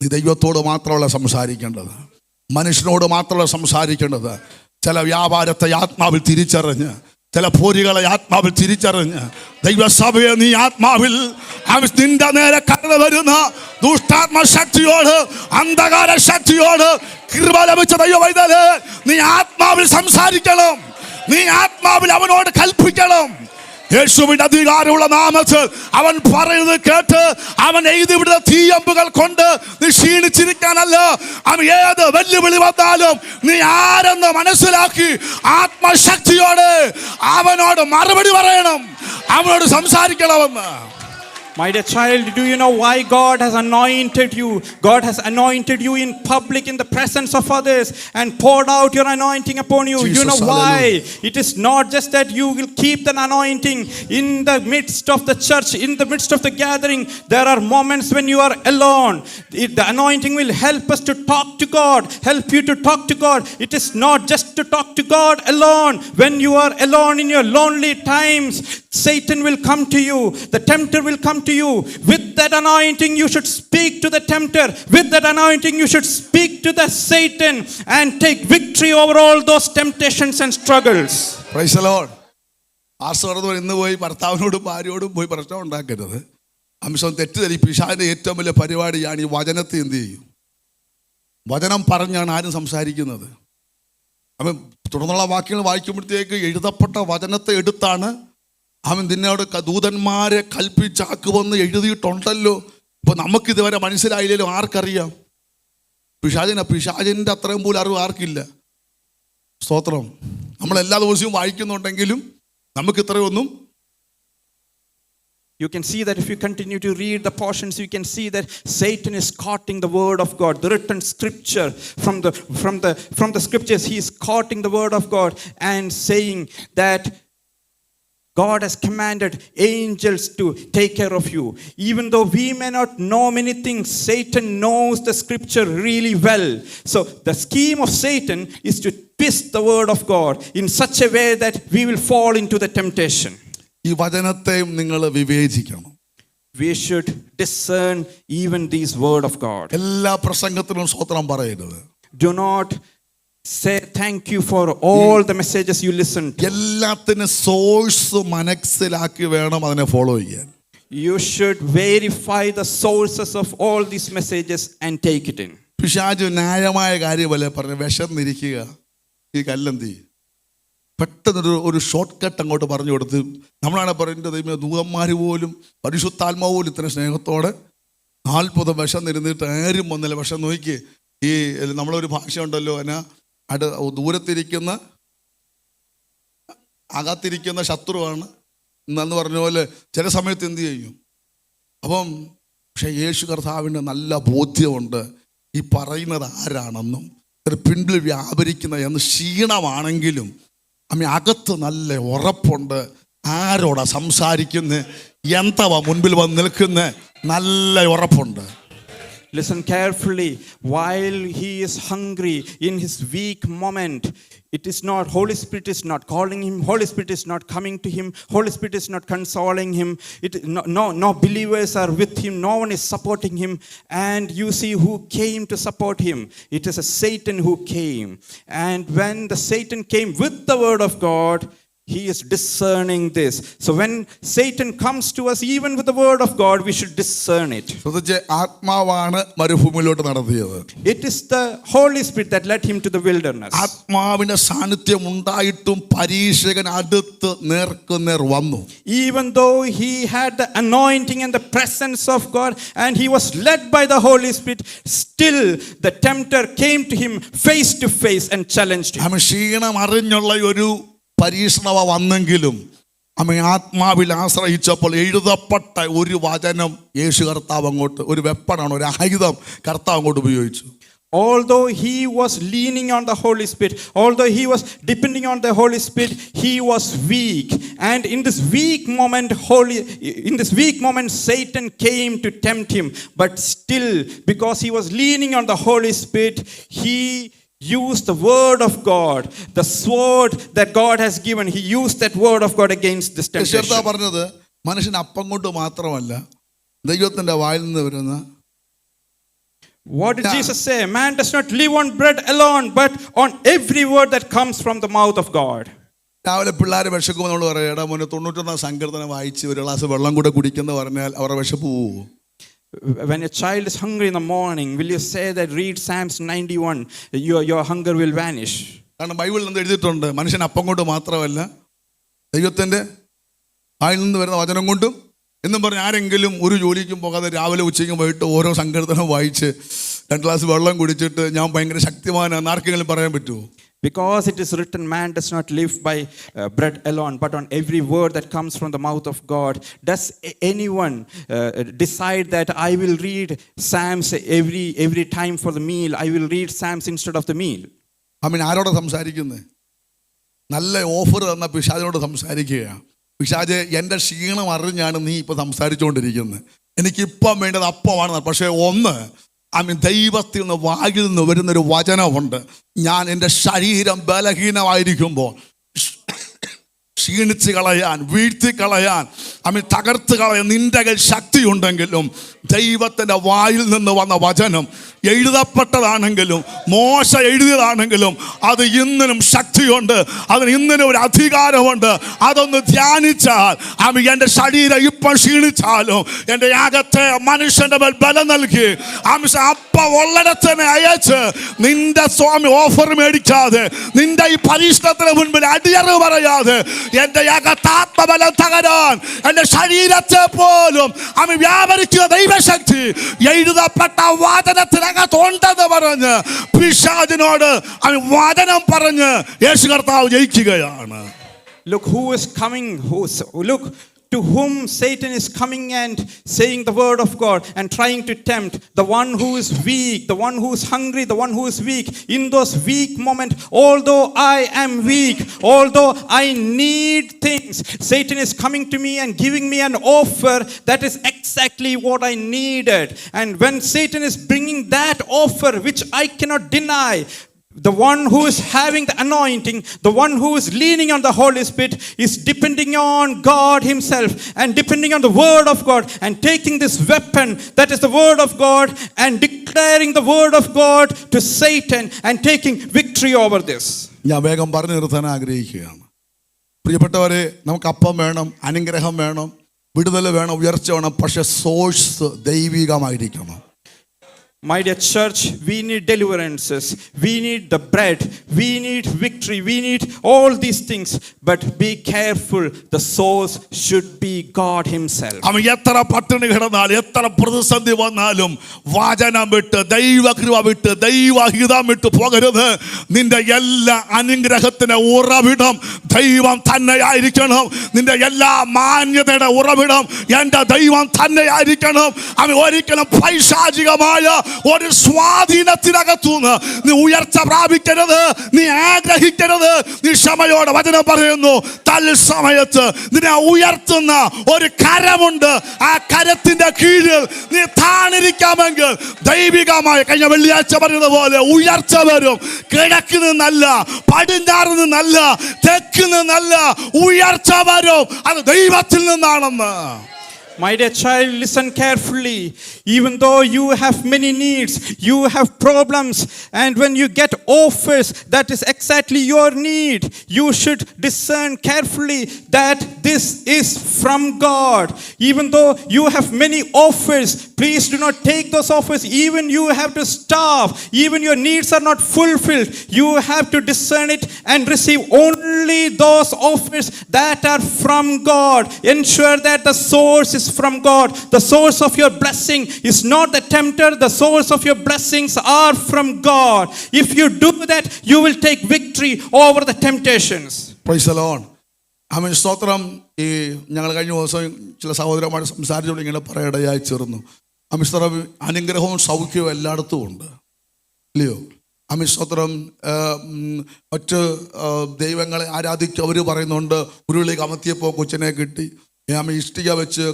Speaker 2: നീ ദൈവത്തോട് മാത്രമല്ല സംസാരിക്കേണ്ടത്, മനുഷ്യനോട് മാത്രമല്ല സംസാരിക്കേണ്ടത്. ചില വ്യാപാരത്തെ ആത്മാവിൽ തിരിച്ചറിഞ്ഞ്, ചില പോരികളെ ആത്മാവിൽ തിരിച്ചറിഞ്ഞ് ദൈവസഭയെ നീ ആത്മാവിൽ നിന്റെ നേരെ കടന്നു വരുന്ന ദുഷ്ടാത്മ ശക്തിയോട്, അന്ധകാര ശക്തിയോട് കൃപ ലഭിച്ച ദൈവവൈതലേ, നീ ആത്മാവിൽ സംസാരിക്കണം. നീ ആത്മാവിൽ അവനോട് കൽപ്പിക്കണം. യേശുവിന്റെ അധികാരമുള്ള നാമത്തിൽ അവൻ പറയുന്നത് കേട്ട് അവൻ എഴുതിവിടുന്ന തീയമ്പുകൾ കൊണ്ട് നീ ക്ഷീണിച്ചിരിക്കാനല്ല, അവൻ ഏത് വെല്ലുവിളി വന്നാലും നീ ആരെന്ന് മനസ്സിലാക്കി ആത്മശക്തിയോടെ അവനോട് മറുപടി പറയണം, അവനോട് സംസാരിക്കണമെന്ന്.
Speaker 1: My dear child, do you know why God has anointed you? God has anointed you in public, in the presence of others, and poured out your anointing upon you.
Speaker 2: Jesus,
Speaker 1: you know why?
Speaker 2: hallelujah.
Speaker 1: It is not just that you will keep that anointing in the midst of the church, in the midst of the gathering. There are moments when you are alone. The anointing will help us to talk to God, help you to talk to God. It is not just to talk to God alone. When you are alone in your lonely times, Satan will come to you. The tempter will come to you. With that anointing, you should speak to the tempter. With that anointing, you should speak to the Satan and take victory over all those temptations and struggles.
Speaker 2: Praise the Lord. ആർസോട് ഇന്ന് പോയി ഭർത്താവിനോടും ഭാര്യയോടും പോയി പ്രശ്നം ഉണ്ടാക്കരുത്. അംശം തെറ്റിദ്ധരി. പിശാചിന്റെ ഏറ്റവും വലിയ പരിപാടിയാണ് ഈ വചനത്തെ എന്ത് ചെയ്യും, വചനം പറഞ്ഞാണ് ആരും സംസാരിക്കുന്നത്. അവൻ തുടർന്നുള്ള വാക്യങ്ങൾ വായിക്കുമ്പോഴത്തേക്ക് എഴുതപ്പെട്ട വചനത്തെ എടുത്താണ് അവൻ നിന്നോട് ദൂതന്മാരെ കൽപ്പിച്ചാക്കുമെന്ന് എഴുതിയിട്ടുണ്ടല്ലോ. ഇപ്പൊ നമുക്കിതുവരെ മനസ്സിലായില്ലല്ലോ. ആർക്കറിയാം? പിശാചിന്റെ അത്രയും പോലും അറിവ് ആർക്കില്ല. സ്തോത്രം. നമ്മൾ എല്ലാ ദിവസവും വായിക്കുന്നുണ്ടെങ്കിലും നമുക്ക് ഇത്രയൊന്നും.
Speaker 1: You can see that if you continue to read the portions, you can see that Satan is courting the word of God, the written scripture from the scriptures. He is courting the word of God and saying that God has commanded angels to take care of you. Even though we may not know many things, Satan knows the scripture really well. So the scheme of Satan is to twist the word of God in such a way that we will fall into the temptation.
Speaker 2: ഈ വചനത്തെയും നിങ്ങൾ വിവേചിക്കണം.
Speaker 1: We should discern even this word of God.
Speaker 2: എല്ലാ പ്രസംഗത്തിലും സ്തോത്രം പറയരുത്.
Speaker 1: Do not say thank you for all the messages you listen to.
Speaker 2: എല്ലാത്തിനും source മനസ്സിലാക്കി വേണം അതിനെ follow ചെയ്യാൻ.
Speaker 1: You should verify the sources of all these messages and take it in.
Speaker 2: പിശാച് ന്യായമായ കാര്യമല്ലേ പറഞ്ഞു, വിശന്നിരിക്കുക, ഈ കല്ലെന്തി പെട്ടെന്നൊരു ഒരു ഷോർട്ട് കട്ട് അങ്ങോട്ട് പറഞ്ഞു കൊടുത്ത്. നമ്മളാണ് പറയുന്നത്, ദൈവമേ, ദൂതന്മാർ പോലും പരിശുദ്ധാത്മാവ് പോലും ഇത്ര സ്നേഹത്തോടെ 40 വിശന്നിരുന്നിട്ട് ആരും വന്നില്ല. വിഷം നോക്കി ഈ നമ്മളൊരു ഭാഷ ഉണ്ടല്ലോ, എന്നാ ദൂരത്തിരിക്കുന്ന അകത്തിരിക്കുന്ന ശത്രുവാണ് എന്ന് പറഞ്ഞ പോലെ ചില സമയത്ത് എന്ത് ചെയ്യും. അപ്പം പക്ഷേ യേശു കർത്താവിന് നല്ല ബോധ്യമുണ്ട് ഈ പറയുന്നത് ആരാണെന്നും പിൻപിൽ വ്യാപരിക്കുന്ന എന്ന്. ക്ഷീണമാണെങ്കിലും അകത്ത് നല്ല ഉറപ്പുണ്ട്. ആരോടാ സംസാരിക്കുന്നത്, എന്തവാ മുൻപിൽ വന്ന് നിൽക്കുന്നത്, നല്ല ഉറപ്പുണ്ട്.
Speaker 1: Listen carefully. While he is hungry in his weak moment, it is not, Holy Spirit is not calling him, Holy Spirit is not coming to him, Holy Spirit is not consoling him. No believers are with him, no one is supporting him. And you see who came to support him. It is a Satan who came. And when the Satan came with the word of God, he is discerning this. So when Satan comes to us, even with the word of God, we should discern it.
Speaker 2: ആത്മാവാണ് മരുഭൂമിയിലോട്ട് നടത്തിയത്.
Speaker 1: It is the Holy Spirit that led him to the wilderness.
Speaker 2: ആത്മാവിന്റെ സാന്നിധ്യം ഉണ്ടായിട്ടും പരീക്ഷകൻ അടുത്ത് നേർക്കുനേർ വന്നു.
Speaker 1: Even though he had the anointing and the presence of God and he was led by the Holy Spirit, still the tempter came to him face to face and challenged him.
Speaker 2: ക്ഷീണം അറിഞ്ഞുള്ള ഒരു പരീക്ഷണവ വന്നെങ്കിലും ആത്മാവിൽ ആശ്രയിച്ചപ്പോൾ എഴുതപ്പെട്ട ഒരു വചനം യേശു കർത്താവ് അങ്ങോട്ട്, ഒരു വെപ്പണാണ്, ഒരു ആയുധം കർത്താവ് അങ്ങോട്ട് ഉപയോഗിച്ചു.
Speaker 1: Although he was leaning on the Holy Spirit, although he was depending on the Holy Spirit, he was weak. And in this weak moment, Satan came to tempt him. But still, because he was leaning on the Holy Spirit, he used the word of God, the sword that God has given. He used that word of God against this temptation.
Speaker 2: പറഞ്ഞത് മനുഷ്യൻ അപ്പം കൊണ്ട് മാത്രമല്ല ദൈവത്തിന്റെ വായിൽ നിന്ന് വരുന്ന.
Speaker 1: What did Jesus say? Man does not live on bread alone, but on every word that comes from the mouth of God.
Speaker 2: രാവിലെ പിള്ളേർ വിശക്കുമ്പോൾ നമ്മൾ പറയാം, എടാ മോനെ 91 സങ്കീർത്തനം വായിച്ച് ഒരു ഗ്ലാസ് വെള്ളം കൂടെ കുടിക്കുന്ന പറഞ്ഞാൽ അവരുടെ വിശപ്പ് പോവും.
Speaker 1: When a child is hungry in the morning, will you say that read Psalms 91, your hunger will vanish?
Speaker 2: കാരണം ബൈബിളിൽ എന്ത് എഴുതിയിട്ടുണ്ട്? മനുഷ്യൻ അപ്പം കൊണ്ട് മാത്രമല്ല ദൈവത്തിൻ്റെ വായിൽ നിന്ന് വരുന്ന വചനം കൊണ്ടും എന്നും പറഞ്ഞ് ആരെങ്കിലും ഒരു ജോലിക്കും പോകാതെ രാവിലെ ഉച്ചയ്ക്കും പോയിട്ട് ഓരോ സങ്കീർത്തനം വായിച്ച് 2 ഗ്ലാസ് വെള്ളം കുടിച്ചിട്ട് ഞാൻ ഭയങ്കര ശക്തിമാനാണെന്ന് ആർക്കെങ്കിലും പറയാൻ പറ്റുമോ?
Speaker 1: Because it is written, man does not live by bread alone, but on every word that comes from the mouth of God. Does anyone decide that I will read Psalms every time for the meal? I will read Psalms instead of the meal.
Speaker 2: ആരോടാ സംസാരിക്കുന്നത്? നല്ല offer തന്ന പിശാചിനോട് സംസാരിക്കുകയാണ്. പിശാചെ, എൻ്റെ ക്ഷീണം അറിഞ്ഞാണ് നീ ഇപ്പോൾ സംസാരിച്ചുകൊണ്ടിരിക്കുന്നത്. എനിക്കിപ്പം വേണ്ടത് അപ്പമാണ്. പക്ഷേ ദൈവത്തിൽ നിന്ന് വായിൽ നിന്ന് വരുന്നൊരു വചനമുണ്ട്. ഞാൻ എൻ്റെ ശരീരം ബലഹീനമായിരിക്കുമ്പോൾ ക്ഷീണിച്ച് കളയാൻ, വീഴ്ത്തി കളയാൻ, തകർത്ത് കളയാൻ നിന്റെ കയ്യിൽ ശക്തിയുണ്ടെങ്കിലും ദൈവത്തിൻ്റെ വായിൽ നിന്ന് വന്ന വചനം എഴുതപ്പെട്ടതാണെങ്കിലും മോശ എഴുതിയതാണെങ്കിലും അത് ഇന്നിനും ശക്തിയുണ്ട്, അതിന് ഇന്നിനും ഒരു അധികാരമുണ്ട്. അതൊന്ന് ധ്യാനിച്ചാൽ എൻ്റെ ശരീരം ഇപ്പം ക്ഷീണിച്ചാലും എൻ്റെ അകത്തെ മനുഷ്യൻ്റെ മേൽ ബലം നൽകി അപ്പം ഉള്ളിടത്തന്നെ അയച്ച് നിന്റെ സ്വാമി ഓഫർ മേടിക്കാതെ, നിന്റെ ഈ പരീക്ഷണത്തിന് മുൻപിൽ അടിയറ് പറയാതെ എൻ്റെ അകത്ത് ആത്മബലം തകരാൻ എൻ്റെ ശരീരത്തെ പോലും വ്യാപരിക്കുന്ന ദൈവശക്തി എഴുതപ്പെട്ട വചനത്തിനകത്തുണ്ടെന്ന് പറഞ്ഞ് പിശാചിനോട് വചനം പറഞ്ഞ് യേശു കർത്താവ് ജയിക്കുകയാണ്.
Speaker 1: Look who is coming, look to whom Satan is coming and saying the word of God and trying to tempt the one who is weak, the one who is hungry, the one who is weak. In those weak moments, although I am weak, although I need things, Satan is coming to me and giving me an offer that is exactly what I needed. And when Satan is bringing that offer which I cannot deny, the one who is having the anointing, the one who is leaning on the Holy Spirit, is depending on God himself and depending on the word of God and taking this weapon that is the word of God and declaring the word of God to Satan and taking victory over this.
Speaker 2: ഞാൻ വേഗം പറഞ്ഞു നിർത്താൻ ആഗ്രഹിക്കുകയാണ്. പ്രിയപ്പെട്ടവരെ, നമുക്ക് അപ്പം വേണം, അനുഗ്രഹം വേണം, വിടുതൽ വേണം, ഉയർച്ച വേണം. പക്ഷെ source ദൈവികമായിരിക്കണം.
Speaker 1: My dear church, we need deliverances, we need the bread, we need victory, we need all these things, but be careful, the source should be God himself. എത്ര പട്ടിണി കിടന്നാലും എത്ര പ്രതിസന്ധി വന്നാലും വചനം വിട്ട്, ദൈവകൃപ വിട്ട്, ദൈവഹിതം വിട്ട് പോകരുത്. നിന്റെ എല്ലാ അനുഗ്രഹത്തിന്റെ ഉറവിടം ദൈവം തന്നെയായിരിക്കണം. നിന്റെ എല്ലാ മാന്യതയുടെ ഉറവിടം എൻ്റെ ദൈവം തന്നെയായിരിക്കണം. ഒരിക്കലും പൈശാചികമായ ഒരു സ്വാധീനത്തിനകത്തുനിന്ന് നീ ഉയർച്ച പ്രാപിക്കരുത്, നീ ആഗ്രഹിക്കരുത്. നീ ക്ഷമയോടെ വചനം പറയുന്നു, തൽസമയത്ത് നിന്നെ ഉയർത്തുന്ന ഒരു കരമുണ്ട്. ആ കരത്തിന്റെ കീഴിൽ നീ താണിരിക്കാമെങ്കിൽ ദൈവികമായ, കഴിഞ്ഞ വെള്ളിയാഴ്ച പറയുന്നത് പോലെ ഉയർച്ച വരും. കിഴക്ക് നിന്നല്ല, പടിഞ്ഞാറ് നിന്നല്ല, തെക്ക് നിന്നല്ല, ഉയർച്ച വരും. അത് ദൈവത്തിൽ നിന്നാണെന്ന്. My dear child, listen carefully. Even though you have many needs, you have problems, and when you get offers that is exactly your need, you should discern carefully that this is from God. Even though you have many offers, please do not take those offers. Even you have to starve, even your needs are not fulfilled, you have to discern it and receive only those offers that are from God. Ensure that the source is from God. The source of your blessing is not the tempter. The source of your blessings are from God. If you do that, you will take victory over the temptations.
Speaker 2: Praise the Lord. സ്തോത്രം. ഞങ്ങൾ കഴിഞ്ഞ ദിവസം ചില സഹോദരന്മാരെ സംസാരിച്ചുകൊണ്ട് ഇങ്ങനെ പറയടയായി ചേർന്നു. അനുഗ്രഹവും സൗഖ്യവും എല്ലായിടത്തും ഉണ്ട്, ഇല്ലയോ? സ്തോത്രം. മറ്റ് ദൈവങ്ങളെ ആരാധിക്കുക അവർ പറയുന്നുണ്ട്, ഉരുളിലേക്ക് അമർത്തിയപ്പോൾ കൊച്ചിനെ കിട്ടി, ഇഷ്ടിക വെച്ച്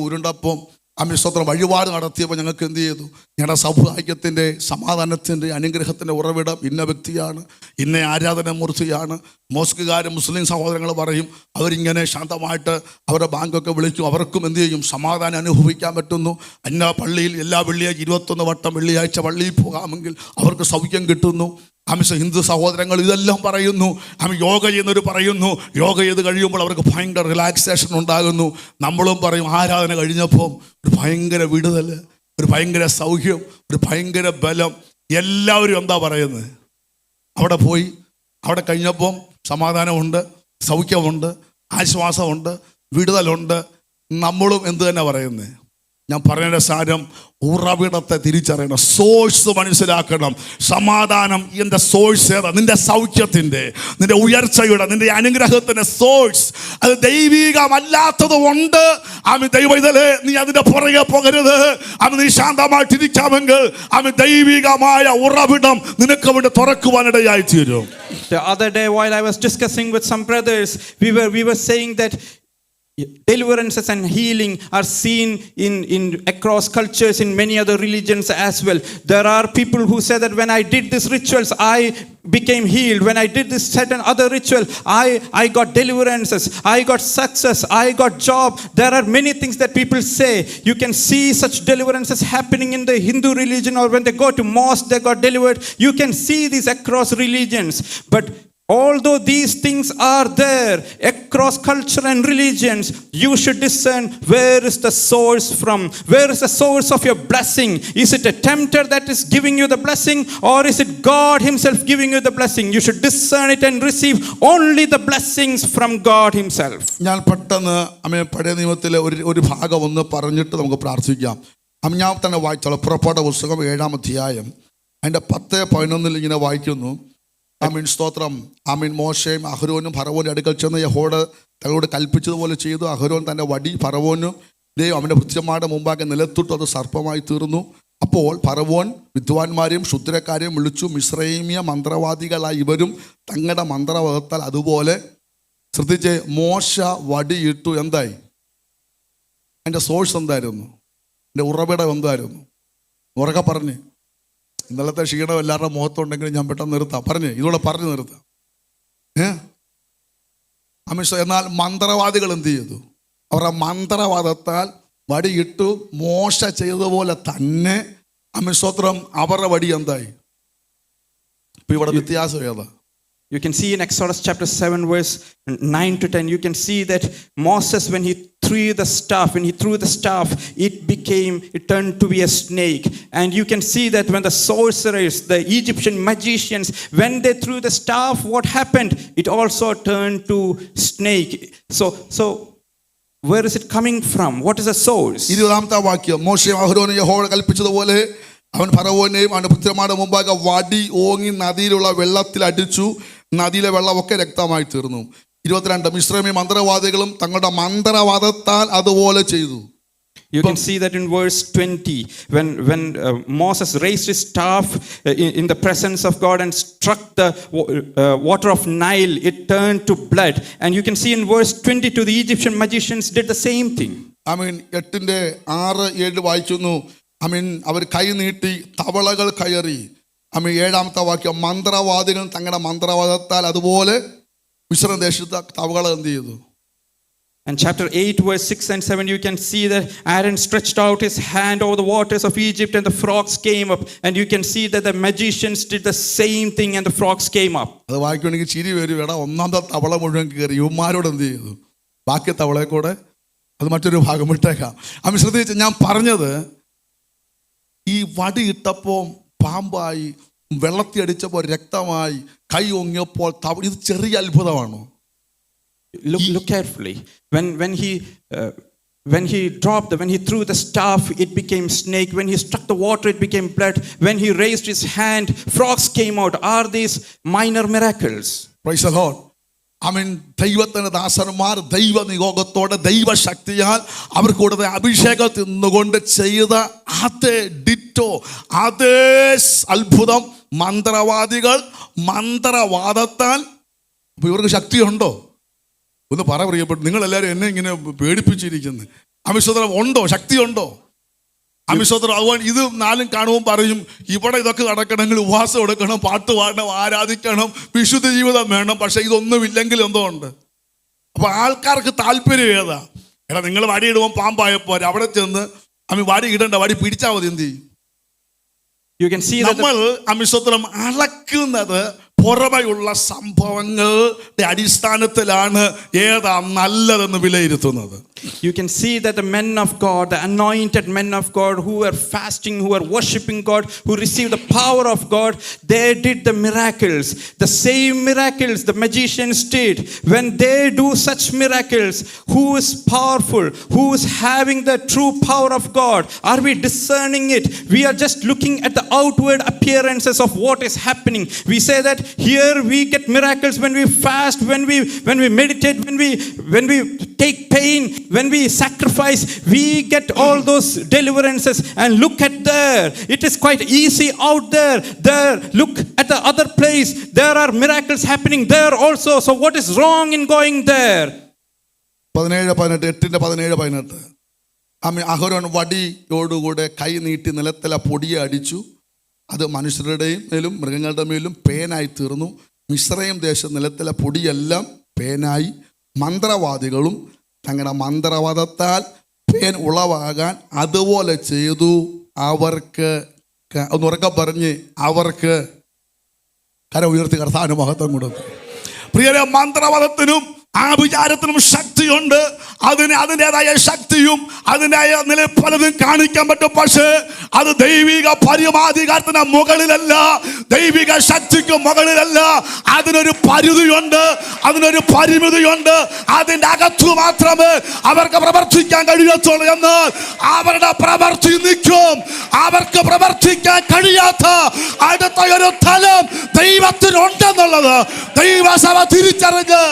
Speaker 2: ഉരുണ്ടപ്പം സ്തോത്രം വഴിപാട് നടത്തിയപ്പോൾ ഞങ്ങൾക്ക് എന്ത് ചെയ്തു? ഞങ്ങളുടെ സൗഭാഗ്യത്തിൻ്റെ, സമാധാനത്തിൻ്റെ, അനുഗ്രഹത്തിൻ്റെ ഉറവിടം ഇന്ന വ്യക്തിയാണ്, ഇന്ന ആരാധനാമൂർത്തിയാണ്. മോസ്കുകാരും മുസ്ലിം സഹോദരങ്ങൾ പറയും, അവരിങ്ങനെ ശാന്തമായിട്ട് അവരുടെ ബാങ്കൊക്കെ വിളിക്കും, അവർക്കും എന്ത് ചെയ്യും? സമാധാനം അനുഭവിക്കാൻ പറ്റുന്നു. അന്ന പള്ളിയിൽ എല്ലാ വെള്ളിയാഴ്ച 21 വട്ടം വെള്ളിയാഴ്ച പള്ളിയിൽ പോകാമെങ്കിൽ അവർക്ക് സൗഖ്യം കിട്ടുന്നു. ഹിന്ദു സഹോദരങ്ങൾ ഇതെല്ലാം പറയുന്നു. യോഗ ചെയ്യുന്നവർ പറയുന്നു, യോഗ ചെയ്ത് കഴിയുമ്പോൾ അവർക്ക് ഭയങ്കര റിലാക്സേഷൻ ഉണ്ടാകുന്നു. നമ്മളും പറയും, ആരാധന കഴിഞ്ഞപ്പോൾ ഒരു ഭയങ്കര വിടുതൽ, ഒരു ഭയങ്കര സൗഖ്യം, ഒരു ഭയങ്കര ബലം. എല്ലാവരും എന്താ പറയുന്നത്? അവിടെ പോയി അവിടെ കഴിഞ്ഞപ്പം സമാധാനമുണ്ട്, സൗഖ്യമുണ്ട്, ആശ്വാസമുണ്ട്, വിടുതലുണ്ട്. നമ്മളും എന്ത് തന്നെ പറയുന്നത്? ഞാൻ പറയുന്ന സാരം ഉറവിടത്തെ തിരിച്ചറിയണം, സോഴ്സ് മനസ്സിലാക്കണം. സമാധാനം എൻ്റെ സോഴ്സ് ഏതാ? നിന്റെ സൗഖ്യത്തിൻ്റെ, നിന്റെ ഉയർച്ചയുടെ, നിന്റെ അനുഗ്രഹത്തിൻ്റെ സോഴ്സ് അത് ദൈവികമല്ലാത്തത് കൊണ്ട് ദൈവത്തിലെ നീ അതിൻ്റെ പുറകെ പോകരുത്. നീ ശാന്തമായിട്ടിരിക്കാമെങ്കിൽ ദൈവികമായ ഉറവിടം നിനക്ക് അവിടെ തുറക്കുവാനിടയായി തീരും.
Speaker 1: The other day, while I was discussing with some brothers, we were saying that deliverances and healing are seen in across cultures, in many other religions as well. There are people who say that when I did these rituals, I became healed. When I did this certain other ritual, I got deliverances, I got success, I got job. There are many things that people say. You can see such deliverances happening in the Hindu religion, or when they go to mosque, they got delivered. You can see these across religions. But although these things are there across culture and religions, you should discern where is the source from. Where is the source of your blessing? Is it a tempter that is giving you the blessing, or is it God himself giving you the blessing? You should discern it and receive only the blessings from God himself.
Speaker 2: ഞാൻ പെട്ടെന്ന് പഴയ നിയമത്തിലെ ഒരു ഭാഗം ഒന്ന് പറഞ്ഞിട്ട് നമുക്ക് പ്രാർത്ഥിക്കാം. ഞാൻ തന്നെ വായിച്ചോളാം. പുറപ്പാട് പുസ്തകം 7-ാം അധ്യായം അതിൻ്റെ 10-11 ഇങ്ങനെ വായിക്കുന്നു. സ്തോത്രം. മോശയും അഹരോനും ഫറവോന്റെ അടുക്കൽ ചെന്ന് യഹോവ തങ്ങളോട് കൽപ്പിച്ചതുപോലെ ചെയ്തു. അഹരോൻ തൻ്റെ വടി ഫറവോനും അവൻ്റെ ഭൃത്യന്മാരുടെ മുമ്പാകെ നിലത്തിട്ടു, അത് സർപ്പമായി തീർന്നു. അപ്പോൾ ഫറവോൻ വിദ്വാൻമാരെയും ക്ഷുദ്രക്കാരെയും വിളിച്ചു. മിസ്രൈമ്യ മന്ത്രവാദികളായി ഇവരും തങ്ങളുടെ മന്ത്രവാദത്താൽ അതുപോലെ. ശ്രദ്ധിച്ച്, മോശ വടിയിട്ടു. എന്തായി? അതിൻ്റെ സോഴ്സ് എന്തായിരുന്നു? എൻ്റെ ഉറവിടം എന്തായിരുന്നു? ഉറക്കെ പറഞ്ഞ്. ഇന്നലത്തെ ക്ഷീണം എല്ലാവരുടെ മുഖത്തുണ്ടെങ്കിലും ഞാൻ പെട്ടെന്ന് നിർത്താം. ഇതോടെ പറഞ്ഞു നിർത്താം. എന്നാൽ മന്ത്രവാദികൾ എന്ത് ചെയ്തു? അവരുടെ മന്ത്രവാദത്താൽ വടിയിട്ടു. മോശ ചെയ്തതുപോലെ തന്നെ സ്തോത്രം അവരുടെ വടി എന്തായി? ഇപ്പൊ ഇവിടെ വ്യത്യാസം ഏതാ?
Speaker 1: You can see in Exodus chapter 7 verse 9 to 10, you can see that Moses, when he threw the staff, it turned to be a snake. And you can see that when the sorcerers, the Egyptian magicians, when they threw the staff, what happened? It also turned to snake. So where is it coming from? What is the source?
Speaker 2: 20-ാമത്തെ വാക്യം. മോശയും അഹരോനും യഹോവ കൽപ്പിച്ചതുപോലെ അവൻ ഫറവോനെയും അവൻ്റെ പുത്രന്മാരുടെ മുമ്പാകെ വടി ഓങ്ങി നദിയിലുള്ള വെള്ളത്തിൽ അടിച്ചു. നദിയിലെ വെള്ളമൊക്കെ രക്തമായി തീർന്നു. 22 മിസ്രൈമ്യ മന്ത്രവാദികളും തങ്ങളുടെ മന്ത്രവാദത്താൽ അതുപോലെ ചെയ്തു.
Speaker 1: You can see that in verse 20, when Moses raised his staff in the presence of God and struck the water of Nile, it turned to blood. And you can see in verse 22, the Egyptian magicians did the same thing.
Speaker 2: 8-ന്റെ 6-7 വായിക്കുന്നു. അവർ കൈ നീട്ടി തവളകൾ കയറി. 7-ാമത്തെ വാക്യം. മന്ത്രവാദികൾ തങ്ങളുടെ മന്ത്രവാദത്താൽ അതുപോലെ മിസ്ര ദേശത്ത് തവളകൾ എന്ത് ചെയ്തു?
Speaker 1: And chapter 8 verse 6 and 7, you can see that Aaron stretched out his hand over the waters of Egypt and the frogs came up. And you can see that the magicians did the same thing and the frogs came up.
Speaker 2: അത് വായിക്കുകയാണെങ്കിൽ ചിരി വരും. ഒന്നാമത്തെ തവള മുഴുവൻ കയറി. ഇവന്മാരോട് എന്ത് ചെയ്തു? ബാക്കി തവളയെ കൂടെ അത് മറ്റൊരു ഭാഗം വിട്ടേക്കാം. ശ്രദ്ധിച്ച്, ഞാൻ പറഞ്ഞത് ഈ വടി ഇട്ടപ്പോൾ പാമ്പായി, വെള്ളത്തി അടിച്ചപ്പോൾ രക്തമായി, കൈ ഒങ്ങിയപ്പോൾ ഇത് ചെറിയ അത്ഭുതമാണോ?
Speaker 1: Look carefully. When he threw the staff, it became snake. When he struck the water, it became blood. When he raised his hand, frogs came out. Are these minor miracles?
Speaker 2: Praise the Lord. ദൈവത്തിന്റെ ദാസന്മാർ ദൈവ നിയോഗത്തോടെ ദൈവശക്തിയാൽ അവർക്ക് കൊടുത്ത അഭിഷേകത്തിൽ നിന്നുകൊണ്ട് ചെയ്ത അതേ ditto, അതേ അത്ഭുതം മന്ത്രവാദികൾ മന്ത്രവാദത്താൽ. അപ്പൊ ഇവർക്ക് ശക്തിയുണ്ടോ? ഒന്ന് പ്രിയപ്പെട്ടു. നിങ്ങളെല്ലാവരും എന്നെ ഇങ്ങനെ പേടിപ്പിച്ചിരിക്കുന്നു. അമിസ്വത്രം ഉണ്ടോ? ശക്തിയുണ്ടോ? അമിസ്വത്രം. അതുകൊണ്ട് ഇത് 4 കാണുമ്പോൾ പറയും, ഇവിടെ ഇതൊക്കെ നടക്കണമെങ്കിൽ ഉപവാസം എടുക്കണം, പാട്ട് പാടണം, ആരാധിക്കണം, വിശുദ്ധ ജീവിതം വേണം. പക്ഷെ ഇതൊന്നുമില്ലെങ്കിൽ എന്തോ ഉണ്ട്. അപ്പൊ ആൾക്കാർക്ക് താല്പര്യം ഏതാ? നിങ്ങൾ വടിയിടുമ്പോൾ പാമ്പായപ്പോ അവിടെ ചെന്ന് വടി ഇടണ്ട, വടി പിടിച്ചാൽ മതി. എന്ത് ചെയ്യും? നമ്മൾ അമിസ്വത്രം അളക്കുന്നത് പുറമെയുള്ള സംഭവങ്ങളുടെ അടിസ്ഥാനത്തിലാണ് ഏതാ നല്ലതെന്ന് വിലയിരുത്തുന്നത്.
Speaker 1: You can see that the men of God, the anointed men of God who are fasting, who are worshiping God, who received the power of God, they did the miracles. The same miracles the magicians did. When they do such miracles, who is powerful? Who is having the true power of God? Are we discerning it? We are just looking at the outward appearances of what is happening. We say that here we get miracles when we fast, when we meditate, when we take pain, when we sacrifice, we get all those deliverances. And look at there, it is quite easy out there. There, look at the other place, there are miracles happening there also. So what is wrong in going there?
Speaker 2: 17:18 അഹരോൻ വടിയോടുകൂടെ കൈ നീട്ടി നിലത്തിലെ പൊടിയെ അടിച്ചു. അത് മനുഷ്യരുടെയും മേലും മൃഗങ്ങളുടെ മേലും പേനായി തീർന്നു. മിസ്രയീം ദേശം നിലത്തിലെ പൊടിയെല്ലാം പേനായി. മന്ത്രവാദികളും തങ്ങളുടെ മന്ത്രവാദത്താൽ പേൻ ഉളവാകാൻ അതുപോലെ ചെയ്തു. അവർക്ക് ഒന്നുറക്കെ പറഞ്ഞ് അവർക്ക് കരം ഉയർത്തി കർത്താവിന് മഹത്വം കൊടുത്തു. പ്രിയരെ, മന്ത്രവാദത്തിനും ആഭിചാരത്തിനും ശക്തിയുണ്ട്. അതിൻ്റെതായ ശക്തിയും അതിൻ്റെതായ നില പലതും കാണിക്കാൻ പറ്റും. പക്ഷേ അത് ദൈവിക പരമാധികാരത്തിന് മുകളിലല്ല, ദൈവിക ശക്തിക്ക് മുകളിലല്ല. അതിനൊരു പരിധിയുണ്ട്, അതിനൊരു പരിമിതിയുണ്ട്. അതിൻ്റെ അകത്തു മാത്രമേ അവർക്ക് പ്രവർത്തിക്കാൻ കഴിയത്തുള്ളൂ. എന്നാൽ അവരുടെ പ്രവർത്തി നിൽക്കും. അവർക്ക് പ്രവർത്തിക്കാൻ കഴിയാത്ത അടുത്ത ഒരു തലം ദൈവത്തിനുണ്ടെന്നുള്ളത് ദൈവസഭ തിരിച്ചറിഞ്ഞ്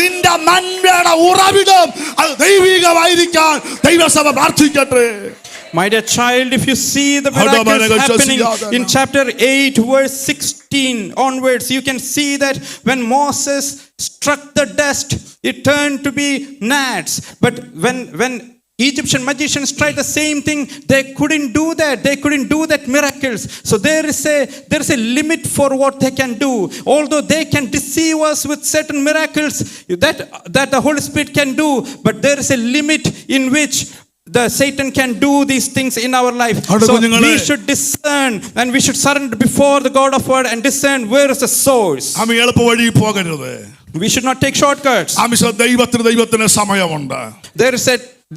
Speaker 2: നിന്റെ നന്മയുടെ ഉറവിടം അത് ദൈവികമായിരിക്കാൻ ദൈവസഭ പ്രാർത്ഥിക്കട്ടെ.
Speaker 1: My dear child, if you see the miracles happening in chapter 8 verse 16 onwards, you can see that when Moses struck the dust, it turned to be gnats. But when Egyptian magicians tried the same thing, they couldn't do that. They couldn't do that miracles. So there is a limit for what they can do. Although they can deceive us with certain miracles that the Holy Spirit can do, but there is a limit in which the Satan can do these things in our life. So we should discern and we should surrender before the God of word and discern where is the source. We should not take shortcuts.
Speaker 2: ദൈവത്തിന് സമയമുണ്ട്.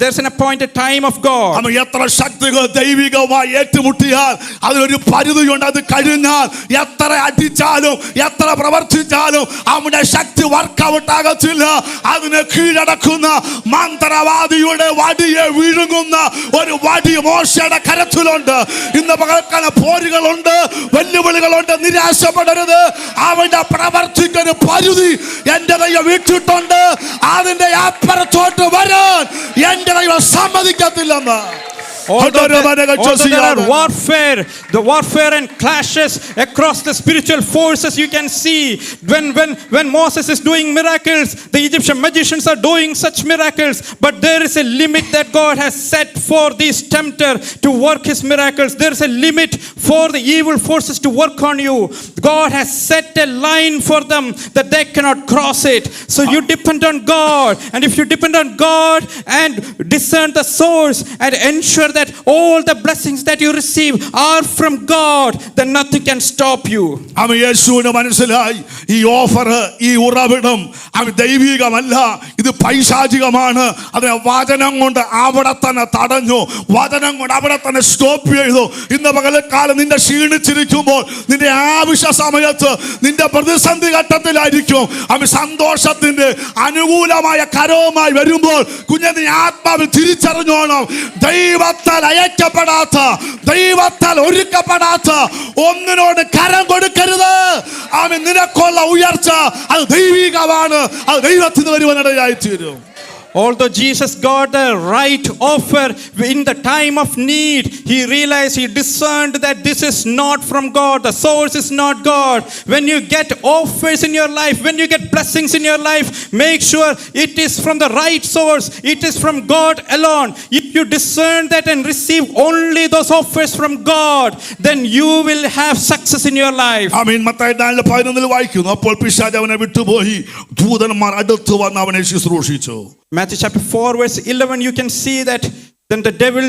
Speaker 1: There's an appointed time of God.
Speaker 2: എത്ര ശക്തികൾ ദൈവികമായി ഏറ്റുമുട്ടിയാൽ അതിനൊരു പരിധിയുണ്ട്. അത് കഴിഞ്ഞാൽ എത്ര അടിച്ചാലും എത്ര പ്രവർത്തിച്ചാലും അവന്റെ ശക്തി വർക്കൗട്ട് ആകത്തില്ല. അതിനെ കീഴടക്കുന്ന മന്ത്രവാദിയുടെ വടിയെ വിഴുങ്ങുന്ന ഒരു വടി മോശയുടെ കരത്തിലുണ്ട്. ഇന്ന് പകൽക്കാലം പോരുകളുണ്ട്, വെല്ലുവിളികളുണ്ട്. നിരാശപ്പെടരുത്. അവന്റെ പ്രവർത്തിക്കൊരു പരിധി എന്റെ ദൈവം വിട്ടിട്ടുണ്ട്. അതിന്റെ അപ്പുറത്തോട്ട് വരാൻ എന്റെ ദൈവം സമ്മതിക്കത്തില്ലെന്ന്.
Speaker 1: Although there are warfare and clashes across the spiritual forces, you can see when Moses is doing miracles, the Egyptian magicians are doing such miracles, but there is a limit that God has set for this tempter to work his miracles. There is a limit for the evil forces to work on you. God has set a line for them that they cannot cross it. So you depend on God, and if you depend on God and discern the source and ensure that all the blessings that you receive are from God, then nothing can stop you.
Speaker 2: യേശുവിന് മനസ്സിലായി ഈ offer, ഈ ഉറവിടം അത് ദൈവികമല്ല, ഇത് പൈശാചികമാണ്. അതിനെ വചനം കൊണ്ട് അവിടെ തന്നെ തടഞ്ഞു, വചനം കൊണ്ട് അവിടെ തന്നെ സ്റ്റോപ്പ് ചെയ്തു. ഇന്ന് പകൽക്കാലം നിന്റെ ക്ഷീണിച്ചിരിക്കുമ്പോൾ, നിന്റെ ആവശ്യ സമയത്ത്, നിന്റെ പ്രതിസന്ധി ഘട്ടത്തിലായിരിക്കും അവൻ സന്തോഷത്തിന്റെ അനുകൂലമായ കരവുമായി വരുമ്പോൾ കുഞ്ഞെ നീ ആത്മാവിൽ തിരിച്ചറിഞ്ഞോണം. ദൈവത്താൽ അയക്കപ്പെടാത്ത, ദൈവത്താൽ ഒരുക്കപ്പെടാത്ത ഒന്നിനോട് കരം കൊടുക്കരുത്. അവൻ നിനക്കുള്ള ഉയർച്ച അത് ദൈവികമാണ്, അത് ദൈവത്തിന് വരുവാനിടയായി തീരും.
Speaker 1: Although Jesus got the right offer in the time of need, he realized, he discerned that this is not from God. The source is not God. When you get offers in your life, when you get blessings in your life, make sure it is from the right source. It is from God alone. If you discern that and receive only those offers from God, then you will have success in your life.
Speaker 2: ആമേൻ. മത്തായി 4:11 വായിക്കുന്നു, അപ്പോൾ പിശാച് അവനെ വിട്ടുപോയി, ദൂതന്മാർ അടുത്ത് വന്ന് അവനെ ശുശ്രൂഷിച്ചു.
Speaker 1: Matthew chapter 4 verse 11, you can see that then the devil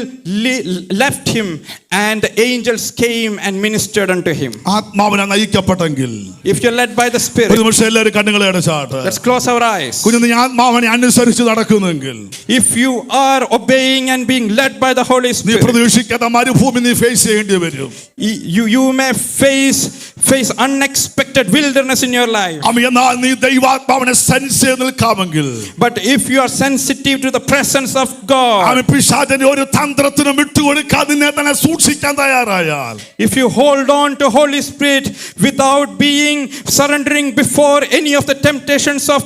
Speaker 1: left him, and the angels came and ministered unto him.
Speaker 2: ആത്മാവിനെ നയിക്കപ്പെട്ടെങ്കിൽ,
Speaker 1: If you're led by the
Speaker 2: ഒരു
Speaker 1: Spirit,
Speaker 2: നിമിഷം എല്ലാവരും കണ്ണുകളെ അടച്ചാട്ട്.
Speaker 1: let's close our eyes.
Speaker 2: കുഞ്ഞു നീ ആത്മാവിനെ അനുസരിച്ച് നടക്കുന്നെങ്കിൽ,
Speaker 1: If you are obeying and being led by the Holy
Speaker 2: നീ
Speaker 1: Spirit,
Speaker 2: പ്രതീക്ഷിക്കാത്ത മരുഭൂമി നീ ഫേസ് ചെയ്യേണ്ടി വരും.
Speaker 1: you may face unexpected wilderness in your life.
Speaker 2: എന്നാൽ നീ ദൈവാത്മാവിനെ സെൻസ് ചെയ്ത് നിൽക്കാമെങ്കിൽ,
Speaker 1: But if you are sensitive to the presence of God,
Speaker 2: പിശാചിന്റെ ഒരു തന്ത്രത്തിനും വിട്ടുകൊടുക്കാതെ നിന്നെ തന്നെ സൂക്ഷിക്കാൻ തയ്യാറായാൽ,
Speaker 1: if you hold on to Holy Spirit without being surrendering before any of the temptations of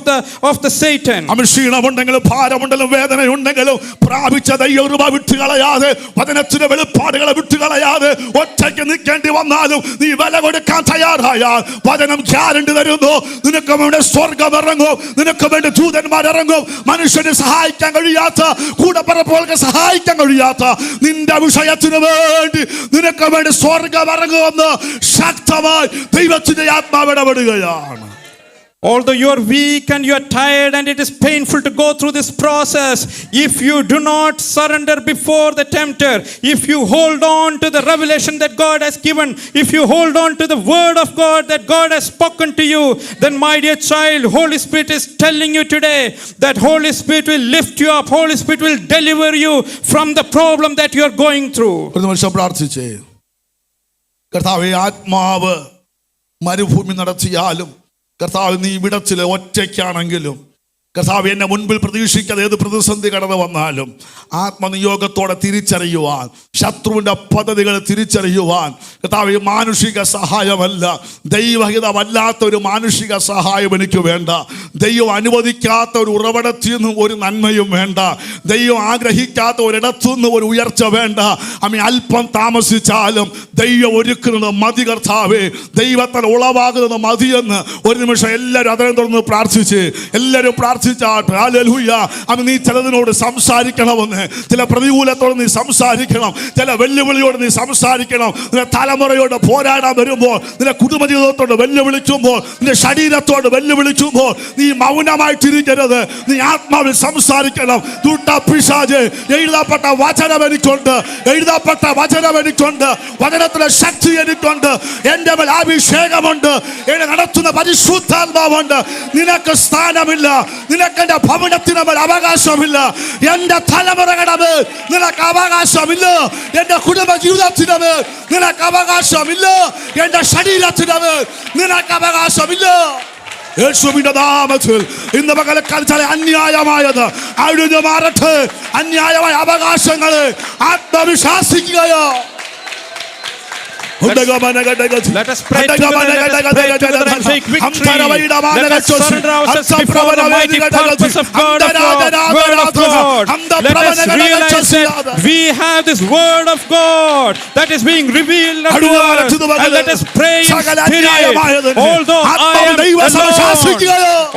Speaker 1: the Satan,
Speaker 2: ക്ഷീണമുണ്ടെങ്കിലും ഭാരമുണ്ടെങ്കിലും വേദനയുണ്ടെങ്കിലും പ്രാപിച്ച ദൈവകൃപ വിട്ടുകളയാതെ, വചനത്തിന്റെ വെളിപ്പാടുകളെ വിട്ടുകളയാതെ ഒറ്റയ്ക്ക് നിൽക്കേണ്ടി വന്നാലും നീ വില കൊടുക്കാൻ തയ്യാറായാൽ, വചനം ഗ്യാരണ്ടി തരുന്നു, നിനക്ക് വേണ്ടി സ്വർഗം ഇറങ്ങും, നിനക്ക് വേണ്ടി ദൂതന്മാർ ഇറങ്ങും. മനുഷ്യന് സഹായിക്കാൻ കഴിയാത്ത, കൂടപ്പറപ്പുകൾക്ക് സഹായിക്കാൻ കഴിയാത്ത നിന്റെ വിഷയത്തിന് വേണ്ടി നിനക്ക് വേണ്ടി സ്വർഗം ഇറങ്ങുമെന്ന് ശക്തമായി ദൈവത്തിന്റെ ആത്മാവ് ഇടപെടുകയാണ്.
Speaker 1: although you are weak and you are tired and it is painful to go through this process, if you do not surrender before the tempter, if you hold on to the revelation that God has given, if you hold on to the word of God that God has spoken to you, then my dear child, Holy Spirit is telling you today that Holy Spirit will lift you up, Holy Spirit will deliver you from the problem that you are going through.
Speaker 2: ഒരു നിമിഷം പ്രാർത്ഥിച്ചേ. കർത്താവേ, ആത്മാവ് മരുഭൂമി നടത്തിയാലും, കർത്താവ് നീ ഇവിടത്തില് ഒറ്റയ്ക്കാണെങ്കിലും, കർത്താവ് എന്നെ മുൻപിൽ പ്രതീക്ഷിക്കാതെ ഏത് പ്രതിസന്ധി കടന്നു വന്നാലും ആത്മനിയോഗത്തോടെ തിരിച്ചറിയുവാൻ, ശത്രുവിന്റെ പദ്ധതികൾ തിരിച്ചറിയുവാൻ, കർത്താവ് മാനുഷിക സഹായമല്ല, ദൈവഹിതമല്ലാത്ത ഒരു മാനുഷിക സഹായം എനിക്ക് വേണ്ട. ദൈവം അനുവദിക്കാത്ത ഒരു ഉറവിടത്തിൽ നിന്നും ഒരു നന്മയും വേണ്ട. ദൈവം ആഗ്രഹിക്കാത്ത ഒരിടത്തു നിന്നും ഒരു ഉയർച്ച വേണ്ട. അല്പം താമസിച്ചാലും ദൈവം ഒരുക്കുന്നത് മതി കർത്താവേ, ദൈവത്താൽ ഉളവാകുന്നത് മതിയെന്ന് ഒരു നിമിഷം എല്ലാവരും അതിനെ തുടർന്ന് പ്രാർത്ഥിച്ച് എല്ലാവരും ഹല്ലേലൂയ. നീ ചിലതിനോട് സംസാരിക്കണമെന്ന്, ചില പ്രതികൂലത്തോട് നീ സംസാരിക്കണം, ചില വെല്ലുവിളിയോട് നീ സംസാരിക്കണം. നിന്റെ തലമുറയോട് പോരാടാൻ വരുമ്പോൾ, നിന്റെ കുടുംബജീവിതത്തോട് വെല്ലുവിളിക്കുമ്പോൾ, നിന്റെ ശരീരത്തോട് വെല്ലുവിളിക്കുമ്പോൾ നീ മൗനമായിട്ടിരിക്കരുത്, നീ ആത്മാവിൽ സംസാരിക്കണം. പിശാചേ, എഴുതപ്പെട്ട വചനം എനിക്കുണ്ട്, എഴുതപ്പെട്ട വചനം എനിക്കുണ്ട്, വചനത്തിലെ ശക്തി എനിക്കുണ്ട്, എന്റെ മേൽ അഭിഷേകമുണ്ട്, എന്നെ നടത്തുന്ന പരിശുദ്ധാത്മാവുണ്ട്. നിനക്ക് സ്ഥാനമില്ല, നിനക്ക് എന്റെ ഭവനത്തിന് മേൽ അവകാശമില്ല, എന്റെ തലമുറകളുടെ മേൽ നിനക്ക് അവകാശമില്ല, എന്റെ കുടുംബ ജീവിതത്തിന് മേൽ നിനക്ക് അവകാശമില്ല, എന്റെ ശരീരത്തിന് മേൽ നിനക്ക് അവകാശമില്ല. യേശുവിന്റെ നാമത്തിൽ ഇന്ന് പകൽക്കാലം അന്യായമായത് അഴിഞ്ഞു മാറട്ടെ. അന്യായമായ അവകാശങ്ങളെ ആത്മവിശ്വാസിക്കുകയോ.
Speaker 1: Let us pray together. Let us pray together and take victory. Let us surrender ourselves before the mighty purpose of God, word of God. Let us realize that we have this word of God that is being revealed unto us, and let us pray in spirit.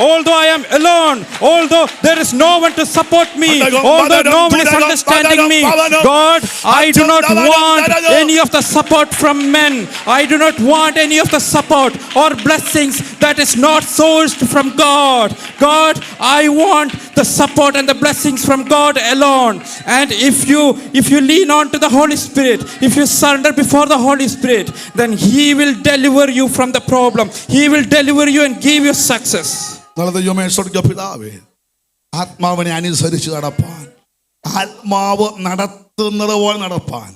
Speaker 1: Although I am alone, although there is no one to support me, although no one is understanding me, God, I do not want any of the support from men. I do not want any of the support or blessings that is not sourced from God. God, I want the support and the blessings from God alone. And if you lean on to the Holy Spirit, if you surrender before the Holy Spirit, then He will deliver you from the problem. He will deliver you and give you success.
Speaker 2: ആത്മാവിനെ അനുസരിച്ച് നടപ്പാൻ, ആത്മാവ് നടത്തുന്നത് പോലെ നടപ്പാൻ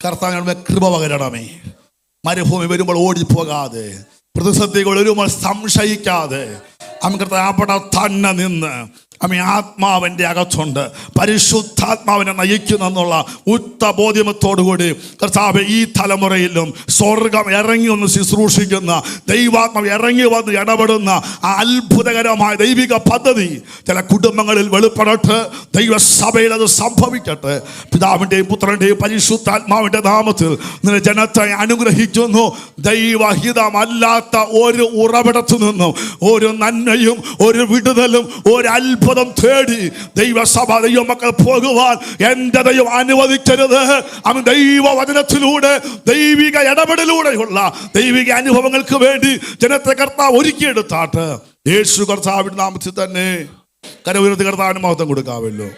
Speaker 2: കർത്താവിന്റെ കൃപ പകരണമേ. മരുഭൂമി വരുമ്പോൾ ഓടിപ്പോകാതെ, പ്രതിസന്ധികൾ വരുമ്പോൾ സംശയിക്കാതെ, അവിടെ തന്നെ നിന്ന് ആത്മാവിൻ്റെ അകത്തുണ്ട്, പരിശുദ്ധാത്മാവിനെ നയിക്കുന്നെന്നുള്ള ഉത്തബോധ്യമത്തോടുകൂടി കർത്താവ് ഈ തലമുറയിലും സ്വർഗം ഇറങ്ങി ഒന്ന് ശുശ്രൂഷിക്കുന്ന, ദൈവാത്മാവ് ഇറങ്ങി വന്ന് ഇടപെടുന്ന ആ അത്ഭുതകരമായ ദൈവിക പദ്ധതി ചില കുടുംബങ്ങളിൽ വെളിപ്പെടട്ടെ. ദൈവസഭയിൽ അത് സംഭവിക്കട്ടെ. പിതാവിൻ്റെയും പുത്രൻ്റെയും പരിശുദ്ധാത്മാവിൻ്റെ നാമത്തിൽ നിന്റെ ജനത്തെ അനുഗ്രഹിക്കുന്നു. ദൈവഹിതമല്ലാത്ത ഒരു ഉറവിടത്തു നിന്നും ഒരു നന്മയും ഒരു വിടുതലും ഒരു അത്ഭുതം തേടി ദൈവസഭ ദൈവമക്കൾ പോകുവാൻ എന്റെ ദൈവം അനുവദിക്കരുത്. ദൈവവചനത്തിലൂടെ ദൈവിക ഇടപെടലിലൂടെയുള്ള ദൈവിക അനുഭവങ്ങൾക്ക് വേണ്ടി ജനത്തെ കർത്താവ് ഒരുക്കിയെടുത്താട്ട്. യേശു കർത്താവിന്റെ നാമത്തിൽ തന്നെ കരമുയർത്തി കർത്താവിന് മഹത്വം കൊടുക്കാമല്ലോ.